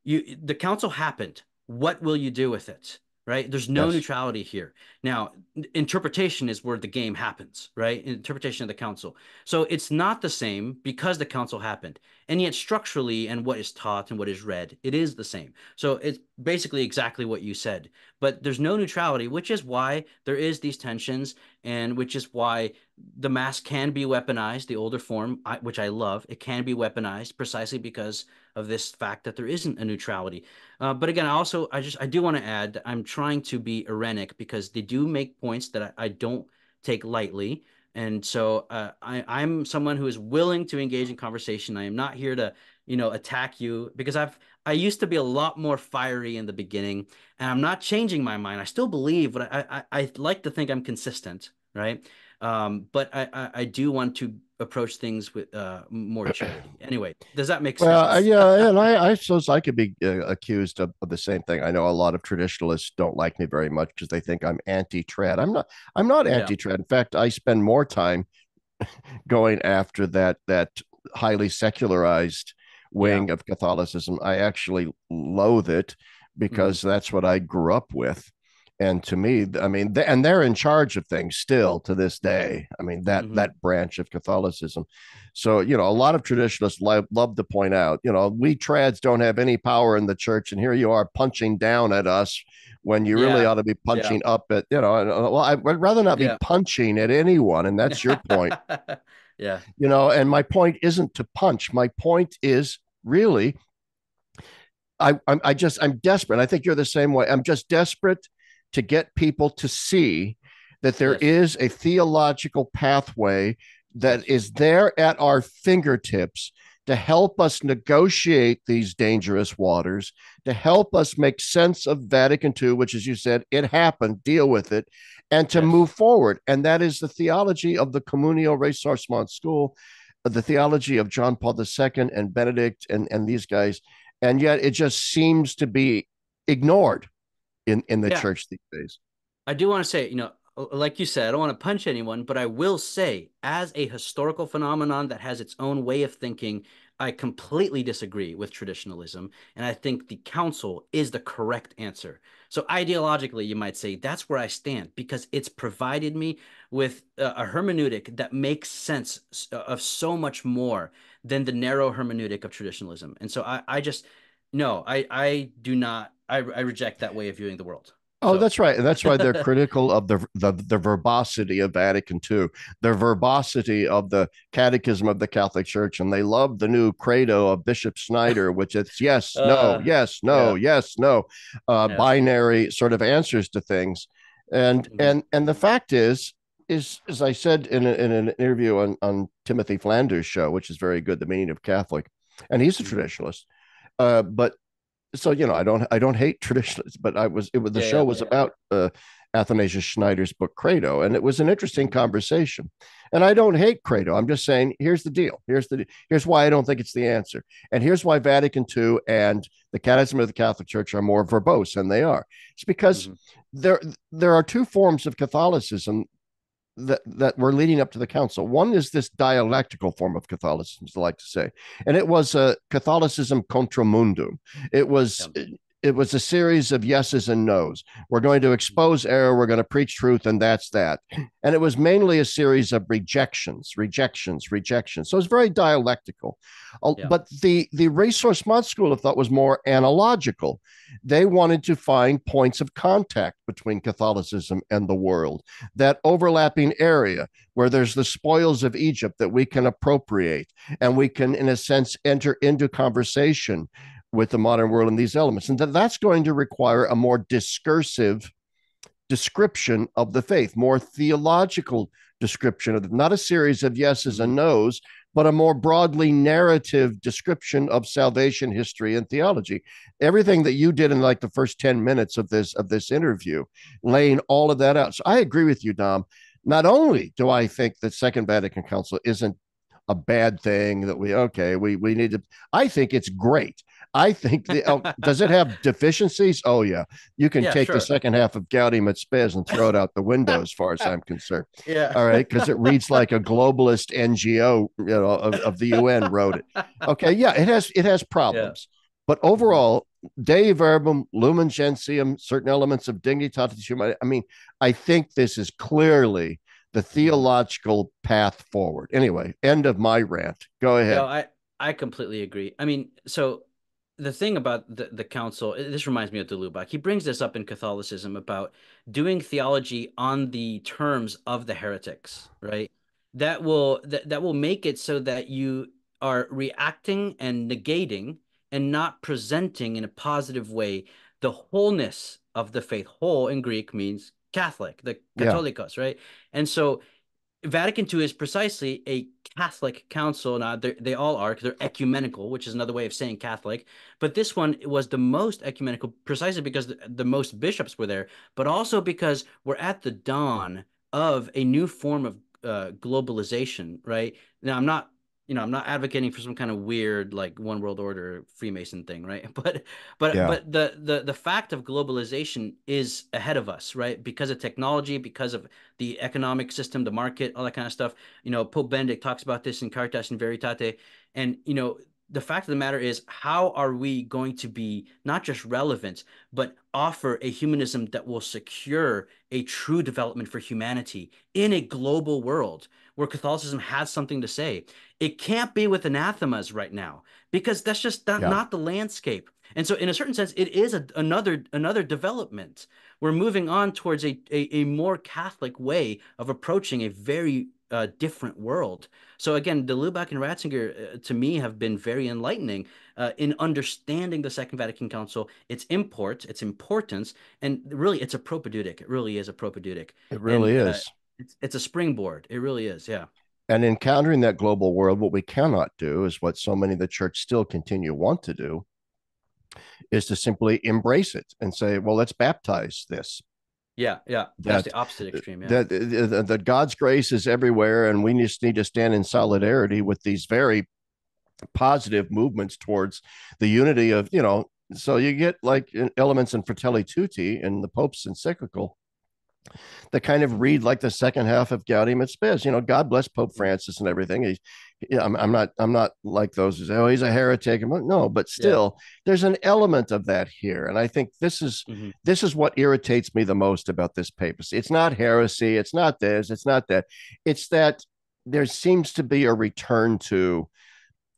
The council happened. What will you do with it? Right? There's no Yes. neutrality here. Now, interpretation is where the game happens, right? Interpretation of the council. So it's not the same because the council happened. And yet, structurally, and what is taught and what is read, it is the same. So it's basically exactly what you said. But there's no neutrality, which is why there is these tensions, and which is why the mass can be weaponized, the older form, which I love. It can be weaponized precisely because of this fact that there isn't a neutrality. But again, I do want to add that I'm trying to be irenic because they do make points that I don't take lightly. And so I'm someone who is willing to engage in conversation. I am not here to, attack you because I used to be a lot more fiery in the beginning, and I'm not changing my mind. I still believe, but I like to think I'm consistent, right? But I do want to approach things with more charity. Anyway, does that make Well, sense? yeah, and I suppose I could be accused of the same thing. I know a lot of traditionalists don't like me very much because they think I'm anti-trad. I'm not Yeah. anti-trad. In fact, I spend more time going after that highly secularized Yeah. wing of Catholicism. I actually loathe it Hmm. because that's what I grew up with. And to me, I mean, and they're in charge of things still to this day. I mean, Hmm. that branch of Catholicism. So, a lot of traditionalists love to point out, we trads don't have any power in the church, and here you are punching down at us when you really Yeah. ought to be Yeah. punching up at, well, I'd rather not be Yeah. punching at anyone, and that's your point. Yeah. And my point isn't to punch. My point is really, I'm desperate. I think you're the same way. I'm just desperate to get people to see that there Yes. is a theological pathway that Yes. is there at our fingertips to help us negotiate these dangerous waters, to help us make sense of Vatican II, which, as you said, it happened, deal with it, and to Yes. move forward. And that is the theology of the Communio Ressourcement School, the theology of John Paul II and Benedict and these guys. And yet it just seems to be ignored in the Yeah. church these days. I do want to say, like you said, I don't want to punch anyone, but I will say, as a historical phenomenon that has its own way of thinking, I completely disagree with traditionalism. And I think the council is the correct answer. So, ideologically, you might say that's where I stand because it's provided me with a hermeneutic that makes sense of so much more than the narrow hermeneutic of traditionalism. And so, I just, no, I do not, I reject that way of viewing the world. Oh, So, that's right. And that's why they're critical of the verbosity of Vatican II, the verbosity of the Catechism of the Catholic Church. And they love the new credo of Bishop Schneider, which it's yes, no, Uh, yes, no, yeah, yes, no, yes. binary sort of answers to things. And Hmm. and the fact is as I said in an interview on Timothy Flanders' show, which is very good, The Meaning of Catholic, and he's a Hmm. traditionalist. But so I don't hate traditionalists, but it was the Yeah, show yeah. was about Athanasius Schneider's book Credo, and it was an interesting Hmm. conversation. And I don't hate Credo. I'm just saying here's the deal. Here's why I don't think it's the answer, and here's why Vatican II and the Catechism of the Catholic Church are more verbose than they are. It's because Hmm. there there are two forms of Catholicism that were leading up to the council. One is this dialectical form of Catholicism, as I like to say, and it was a Catholicism contra mundum. It Yeah. was it was a series of yeses and nos. We're going to expose error. We're going to preach truth, and that's that. And it was mainly a series of rejections, rejections, rejections. So it's very dialectical. Yeah. But the resource mod school of thought was more analogical. They wanted to find points of contact between Catholicism and the world, that overlapping area where there's the spoils of Egypt that we can appropriate and we can, in a sense, enter into conversation with the modern world in these elements. And that's going to require a more discursive description of the faith, more theological description of not a series of yeses Hmm. and nos, but a more broadly narrative description of salvation history and theology. Everything that you did in like the first 10 minutes of this interview, laying all of that out. So I agree with you, Dom. Not only do I think that Second Vatican Council isn't a bad thing that we need to, I think it's great. I think does it have deficiencies? Oh yeah, you can Yeah, take the sure. second half of Gaudium et Spes and throw it out the window as far as I'm concerned. Yeah. All right, because it reads like a globalist NGO, of the UN wrote it. Okay, yeah, it has Yeah. problems, but Hmm. overall, Dei Verbum, Lumen Gentium, certain elements of Dignitatis Humanae. I mean, I think this is clearly the Hmm. theological path forward. Anyway, end of my rant. Go No, ahead. I completely agree. I mean, so the thing about the council, this reminds me of de Lubac. He brings this up in Catholicism about doing theology on the terms of the heretics, right? That will make it so that you are reacting and negating and not presenting in a positive way the wholeness of the faith. Whole in Greek means Catholic, the Yeah, Catholicos, right? And so Vatican II is precisely a Catholic council. Now, they all are because they're ecumenical, which is another way of saying Catholic. But this one was the most ecumenical precisely because the most bishops were there, but also because we're at the dawn of a new form of globalization, right? Now, I'm not advocating for some kind of weird like one world order Freemason thing, right? yeah, But the fact of globalization is ahead of us, right? Because of technology, because of the economic system, the market, all that kind of stuff. Pope Benedict talks about this in Caritas in Veritate, and the fact of the matter is, how are we going to be not just relevant, but offer a humanism that will secure a true development for humanity in a global world where Catholicism has something to say? It can't be with anathemas right now because that's just Yeah. not the landscape. And so, in a certain sense, it is another development. We're moving on towards a more Catholic way of approaching a very different world. So again, de Lubac and Ratzinger, to me, have been very enlightening in understanding the Second Vatican Council, its import, its importance, and really, it's a propedeutic. It really is a propedeutic, It really and is. it's a springboard. It really is. Yeah. And encountering that global world, what we cannot do is what so many of the church still continue want to do, is to simply embrace it and say, well, let's baptize this. Yeah. Yeah. That's That the opposite extreme. Yeah. that God's grace is everywhere, and we just need to stand in solidarity with these very positive movements towards the unity of, you know. So you get like elements in Fratelli Tutti in the Pope's encyclical that kind of read like the second half of Gaudium et Spes. You know, God bless Pope Mhm. Francis and everything. Yeah, I'm not like those who say, oh, he's a heretic. No, but Yeah. still, there's an element of that here, and I think Hmm. this is what irritates me the most about this papacy. It's not heresy. It's not this. It's not that. It's that there seems to be a return to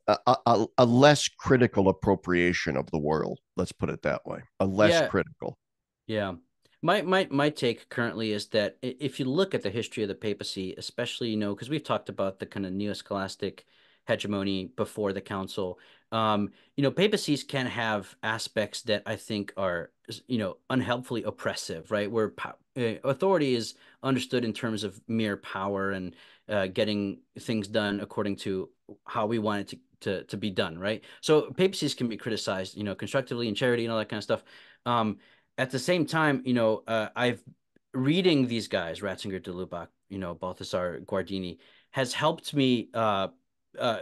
a less critical appropriation of the world. Let's put it that way. A less Yeah. critical. Yeah. My take currently is that if you look at the history of the papacy, especially, because we've talked about the kind of neo-scholastic hegemony before the council, papacies can have aspects that I think are, unhelpfully oppressive, right? Where authority is understood in terms of mere power and getting things done according to how we want it to be done, right? So papacies can be criticized, constructively in charity and all that kind of stuff. Um, at the same time, I've reading these guys, Ratzinger, de Lubac, Balthasar, Guardini, has helped me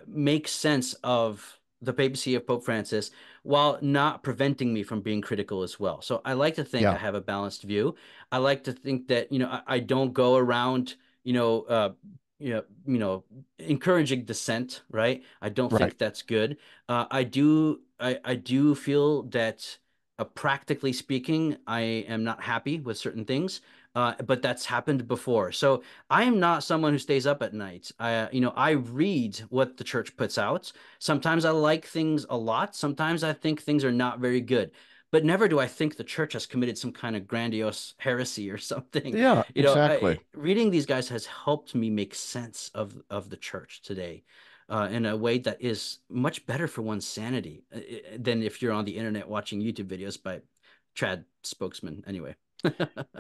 make sense of the papacy of Pope Francis while not preventing me from being critical as well. So I like to think I Yeah, have a balanced view. I like to think that, I don't go around, you know, uh, encouraging dissent, right? I don't right. think that's good. I do feel that practically speaking, I am not happy with certain things, but that's happened before. So I am not someone who stays up at night. I read what the church puts out. Sometimes I like things a lot. Sometimes I think things are not very good. But never do I think the church has committed some kind of grandiose heresy or something. Yeah, exactly. Reading these guys has helped me make sense of the church today in a way that is much better for one's sanity than if you're on the internet watching YouTube videos by trad spokesman. Anyway.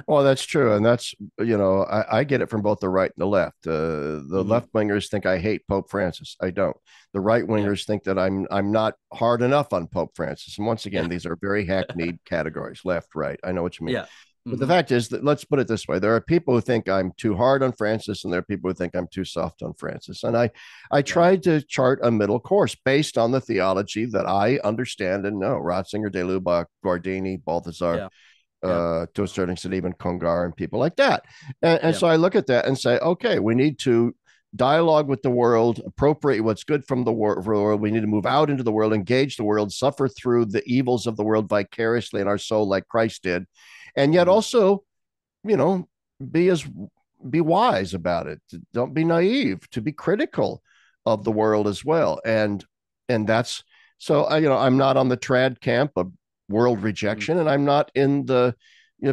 Well, that's true, and that's, you know, I get it from both the right and the left. The Hmm. left wingers think I hate Pope Francis. I don't. The right Yeah. wingers think that I'm not hard enough on Pope Francis. And once again, Yeah. these are very hackneyed categories, left, right. I know what you mean. Yeah. But the Hmm. fact is that, let's put it this way: there are people who think I'm too hard on Francis, and there are people who think I'm too soft on Francis. And I Yeah. tried to chart a middle course based on the theology that I understand and know. Ratzinger, de Lubac, Guardini, Balthasar, Yeah. Yeah. to a certain extent, even Congar and people like that. And Yeah. so I look at that and say, okay, we need to dialogue with the world, appropriate what's good from the world. We need to move out into the world, engage the world, suffer through the evils of the world vicariously in our soul, like Christ did, and yet Hmm. also, you know, be as be wise about it. Don't be naive. To be critical of the world as well, and that's so. I'm not on the trad camp of world Hmm. rejection, and I'm not in the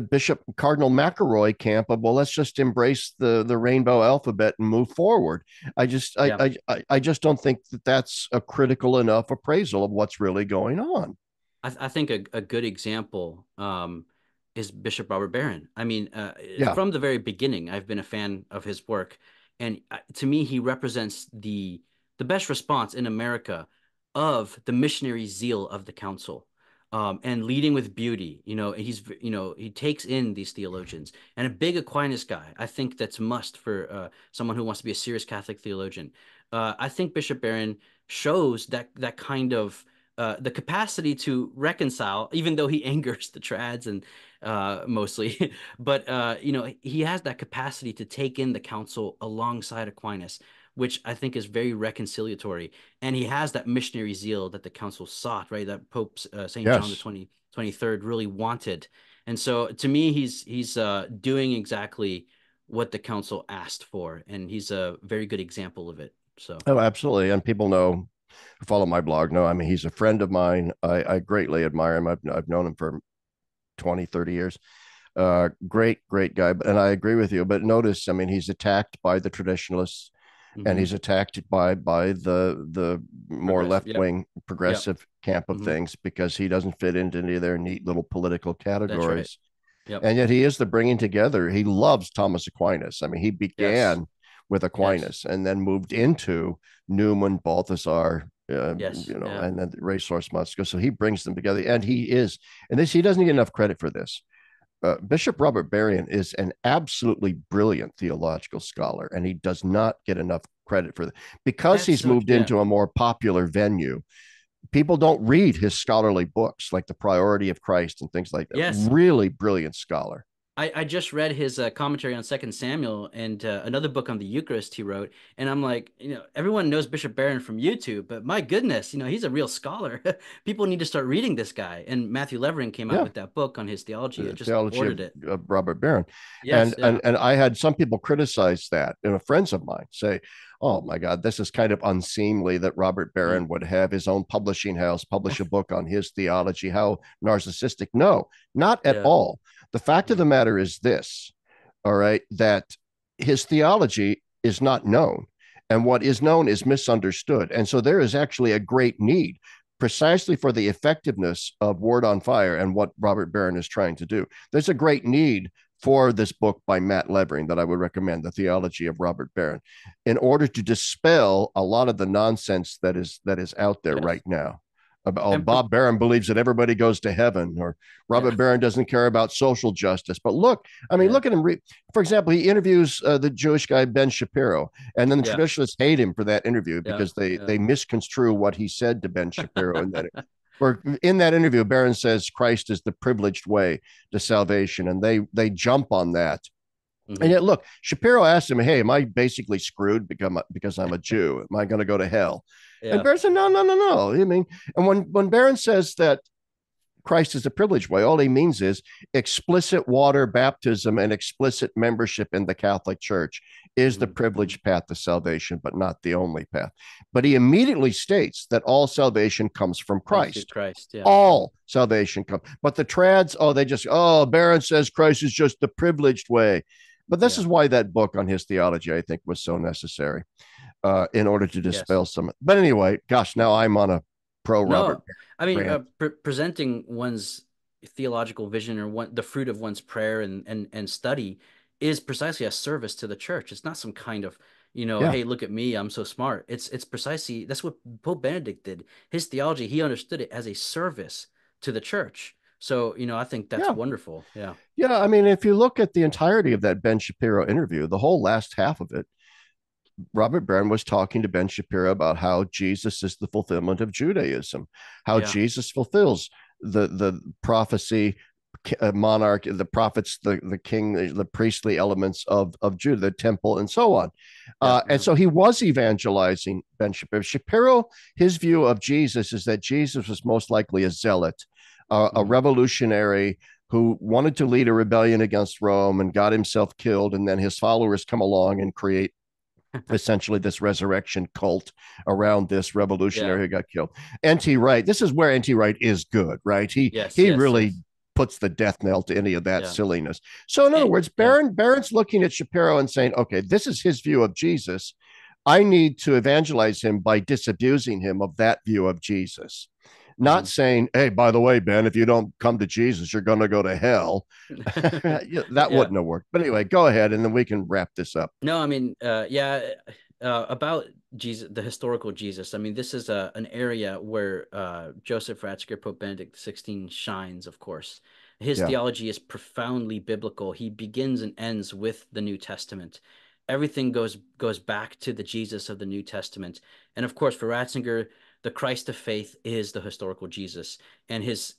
Bishop Cardinal McElroy camp of, well, let's just embrace the rainbow alphabet and move forward. I just Yeah. I just don't think that that's a critical enough appraisal of what's really going on. I think a good example is Bishop Robert Barron. I mean, Yeah, from the very beginning, I've been a fan of his work, and to me, he represents the best response in America of the missionary zeal of the council, and leading with beauty. He takes in these theologians and a big Aquinas guy. I think that's a must for someone who wants to be a serious Catholic theologian. I think Bishop Barron shows that kind of the capacity to reconcile, even though he angers the trads and mostly, but he has that capacity to take in the council alongside Aquinas which I think is very reconciliatory. And he has that missionary zeal that the council sought, right? That Pope Saint John the Yes. 23rd really wanted. And so to me, he's doing exactly what the council asked for, and he's a very good example of it. So Oh, absolutely. And people know, who follow my blog, know, I mean, he's a friend of mine. I greatly admire him. I've known him for 20, 30 years. Great guy. And I agree with you. But notice, I mean, he's attacked by the traditionalists, and hmm he's attacked by the more progressive. left Yep. wing Yep. progressive camp of hmm things because he doesn't fit into any of their neat little political That's right. categories. Yep. And yet he is the bringing together. He loves Thomas Aquinas. I mean, he Yes. began with Yes. Aquinas and then moved into Newman, Balthasar, Yes. Yeah. and then the Resource Moscow. So he brings them together, and he is, and this he doesn't get enough credit for this. Bishop Robert Barron is an absolutely brilliant theological scholar, and he does not get enough credit for that because That's he's so moved yeah. into a more popular venue. People don't read his scholarly books like The Priority of Christ and things like that. Yes. Really brilliant scholar. I just read his commentary on Second Samuel and another book on the Eucharist he wrote, and I'm like, everyone knows Bishop Barron from YouTube, but my goodness, he's a real scholar. People need to start reading this guy. And Matthew Levering came out Yeah, with that book on his theology. I the just theology ordered it. of Robert Barron, Yes, yeah, and I had some people criticize that, friends of mine say, "Oh my God, this is kind of unseemly that Robert mm, Barron would have his own publishing house publish a book on his theology. How narcissistic?" No, not at yeah, all. The fact of mm, the matter is this: all right, that his theology is not known, and what is known is misunderstood, and so there is actually a great need precisely for the effectiveness of Word on Fire and what Robert Barron is trying to do. There's a great need for this book by Matt Levering that I would recommend, The Theology of Robert Barron, in order to dispel a lot of the nonsense that is out there right yes, now. Oh, and Bob Barron believes that everybody goes to heaven, or yeah, Robert Barron doesn't care about social justice. But look, I mean, yeah, look at him. For example, he interviews the Jewish guy Ben Shapiro, and then the yeah, traditionalists hate him for that interview yeah, because they yeah, they misconstrue what he said to Ben Shapiro in that. Where in that interview, Barron says Christ is the privileged way to salvation, and they jump on that. And hmm yet, look, Shapiro asked him, "Hey, am I basically screwed because I'm a Jew? Am I going to go to hell?" And yeah, Barron said, "No, no, no, no. I mean, and when Barron says that Christ is the privileged way, all he means is explicit water baptism and explicit membership in the Catholic Church is the hmm hmm privileged path to salvation, but not the only path." But he immediately states that all salvation comes from comes through Christ. Christ. Yeah, hmm All salvation comes. But the trads, Barron says Christ is just the privileged way. But this yeah, is why that book on his theology, I think, was so necessary in order to yes. dispel some. But anyway, gosh, now I'm on a pro Robert No, I mean, rant. presenting one's theological vision or the fruit of one's prayer and study is precisely a service to the church. It's not some kind of, Yeah, hey, look at me, I'm so smart. It's precisely that's what Pope Benedict did. His theology, he understood it as a service to the church. So, I think that's yeah. wonderful. Yeah. Yeah, I mean, if you look at the entirety of that Ben Shapiro interview, the whole last half of it, Robert Barron was talking to Ben Shapiro about how Jesus is the fulfillment of Judaism, how Yeah. Jesus fulfills the prophecy, monarch, the prophets, the king, the priestly elements of Judah, the temple, and so on. Yeah. And Yeah. so he was evangelizing Ben Shapiro. Shapiro, his view of Jesus is that Jesus was most likely a zealot, a hmm revolutionary who wanted to lead a rebellion against Rome and got himself killed, and then his followers come along and create essentially this resurrection cult around this Yeah. revolutionary who got killed. N.T. Wright, this is where N.T. Wright is good, right? He Yes. he Yes. really Yes. puts the death knell to any of that Yeah. silliness. So in other words, Yeah. Barron's looking at Shapiro and saying, okay, this is his view of Jesus. I need to evangelize him by disabusing him of that view of Jesus. Not hmm saying, hey, by the way, Ben, if you don't come to Jesus, you're going to go to hell. That Yeah. wouldn't have worked. But anyway, go ahead and then we can wrap this up. No, I mean, yeah, about Jesus, the historical Jesus. I mean, this is an area where Joseph Ratzinger, Pope Benedict XVI shines, of course. His Yeah. theology is profoundly biblical. He begins and ends with the New Testament. Everything goes back to the Jesus of the New Testament. And of course, for Ratzinger, the Christ of faith is the historical Jesus, and his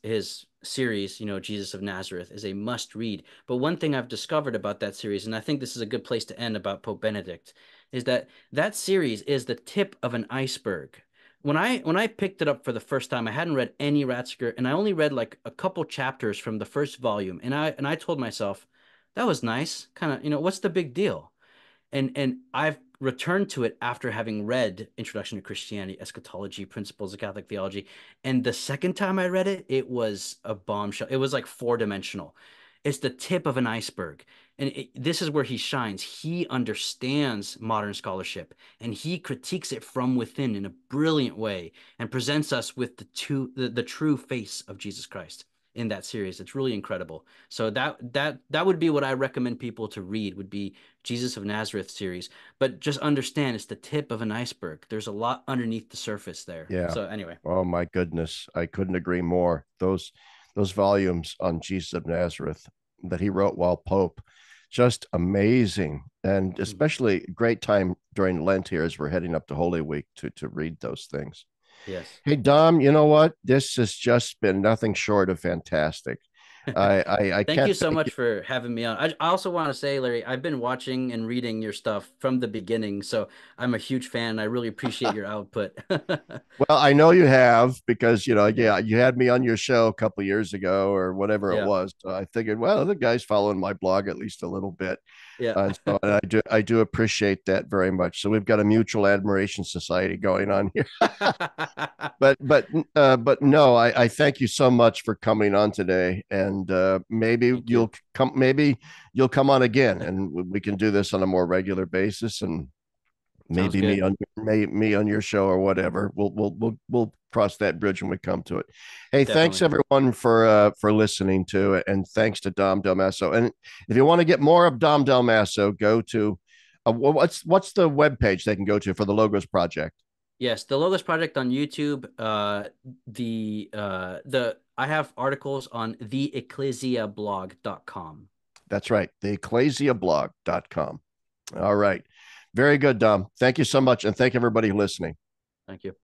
series, Jesus of Nazareth, is a must read. But one thing I've discovered about that series, and I think this is a good place to end about Pope Benedict, is that that series is the tip of an iceberg. When I picked it up for the first time, I hadn't read any Ratzinger, and I only read like a couple chapters from the first volume, and I told myself, that was nice, kind of, what's the big deal? And I've returned to it after having read Introduction to Christianity, Eschatology, Principles of Catholic Theology. And the second time I read it, it was a bombshell. It was like four-dimensional. It's the tip of an iceberg. And this is where he shines. He understands modern scholarship and he critiques it from within in a brilliant way and presents us with the true face of Jesus Christ in that series. It's really incredible. So that would be what I recommend people to read, would be Jesus of Nazareth series. But just understand it's the tip of an iceberg. There's a lot underneath the surface there. Yeah. So anyway. Oh my goodness. I couldn't agree more. Those volumes on Jesus of Nazareth that he wrote while Pope, just amazing. And Mhm. especially great time during Lent here as we're heading up to Holy Week to read those things. Yes. Hey Dom, you know what? This has just been nothing short of fantastic. I Thank can't you so thank you. much for having me on. I also want to say, Larry, I've been watching and reading your stuff from the beginning, so I'm a huge fan. I really appreciate your output. Well, I know you have because Yeah. yeah, you had me on your show a couple years ago or whatever it Yeah. was. So I figured, well, the guy's following my blog at least a little bit. Yeah. And I do appreciate that very much. So we've got a mutual admiration society going on here. But no, I thank you so much for coming on today, and Thank you. maybe you'll come on again, and we can do this on a more regular basis, and Sounds maybe good. me on your show or whatever. We'll cross that bridge when we come to it. Hey, thanks Definitely. everyone for listening to it, and thanks to Dom Dalmasso. And if you want to get more of Dom Dalmasso, go to what's the web page they can go to for the Logos Project? Yes, the Logos Project on YouTube. The I have articles on theecclesiablog.com. That's right, theecclesiablog.com. All right. Very good, Dom. Thank you so much. And thank everybody listening. Thank you.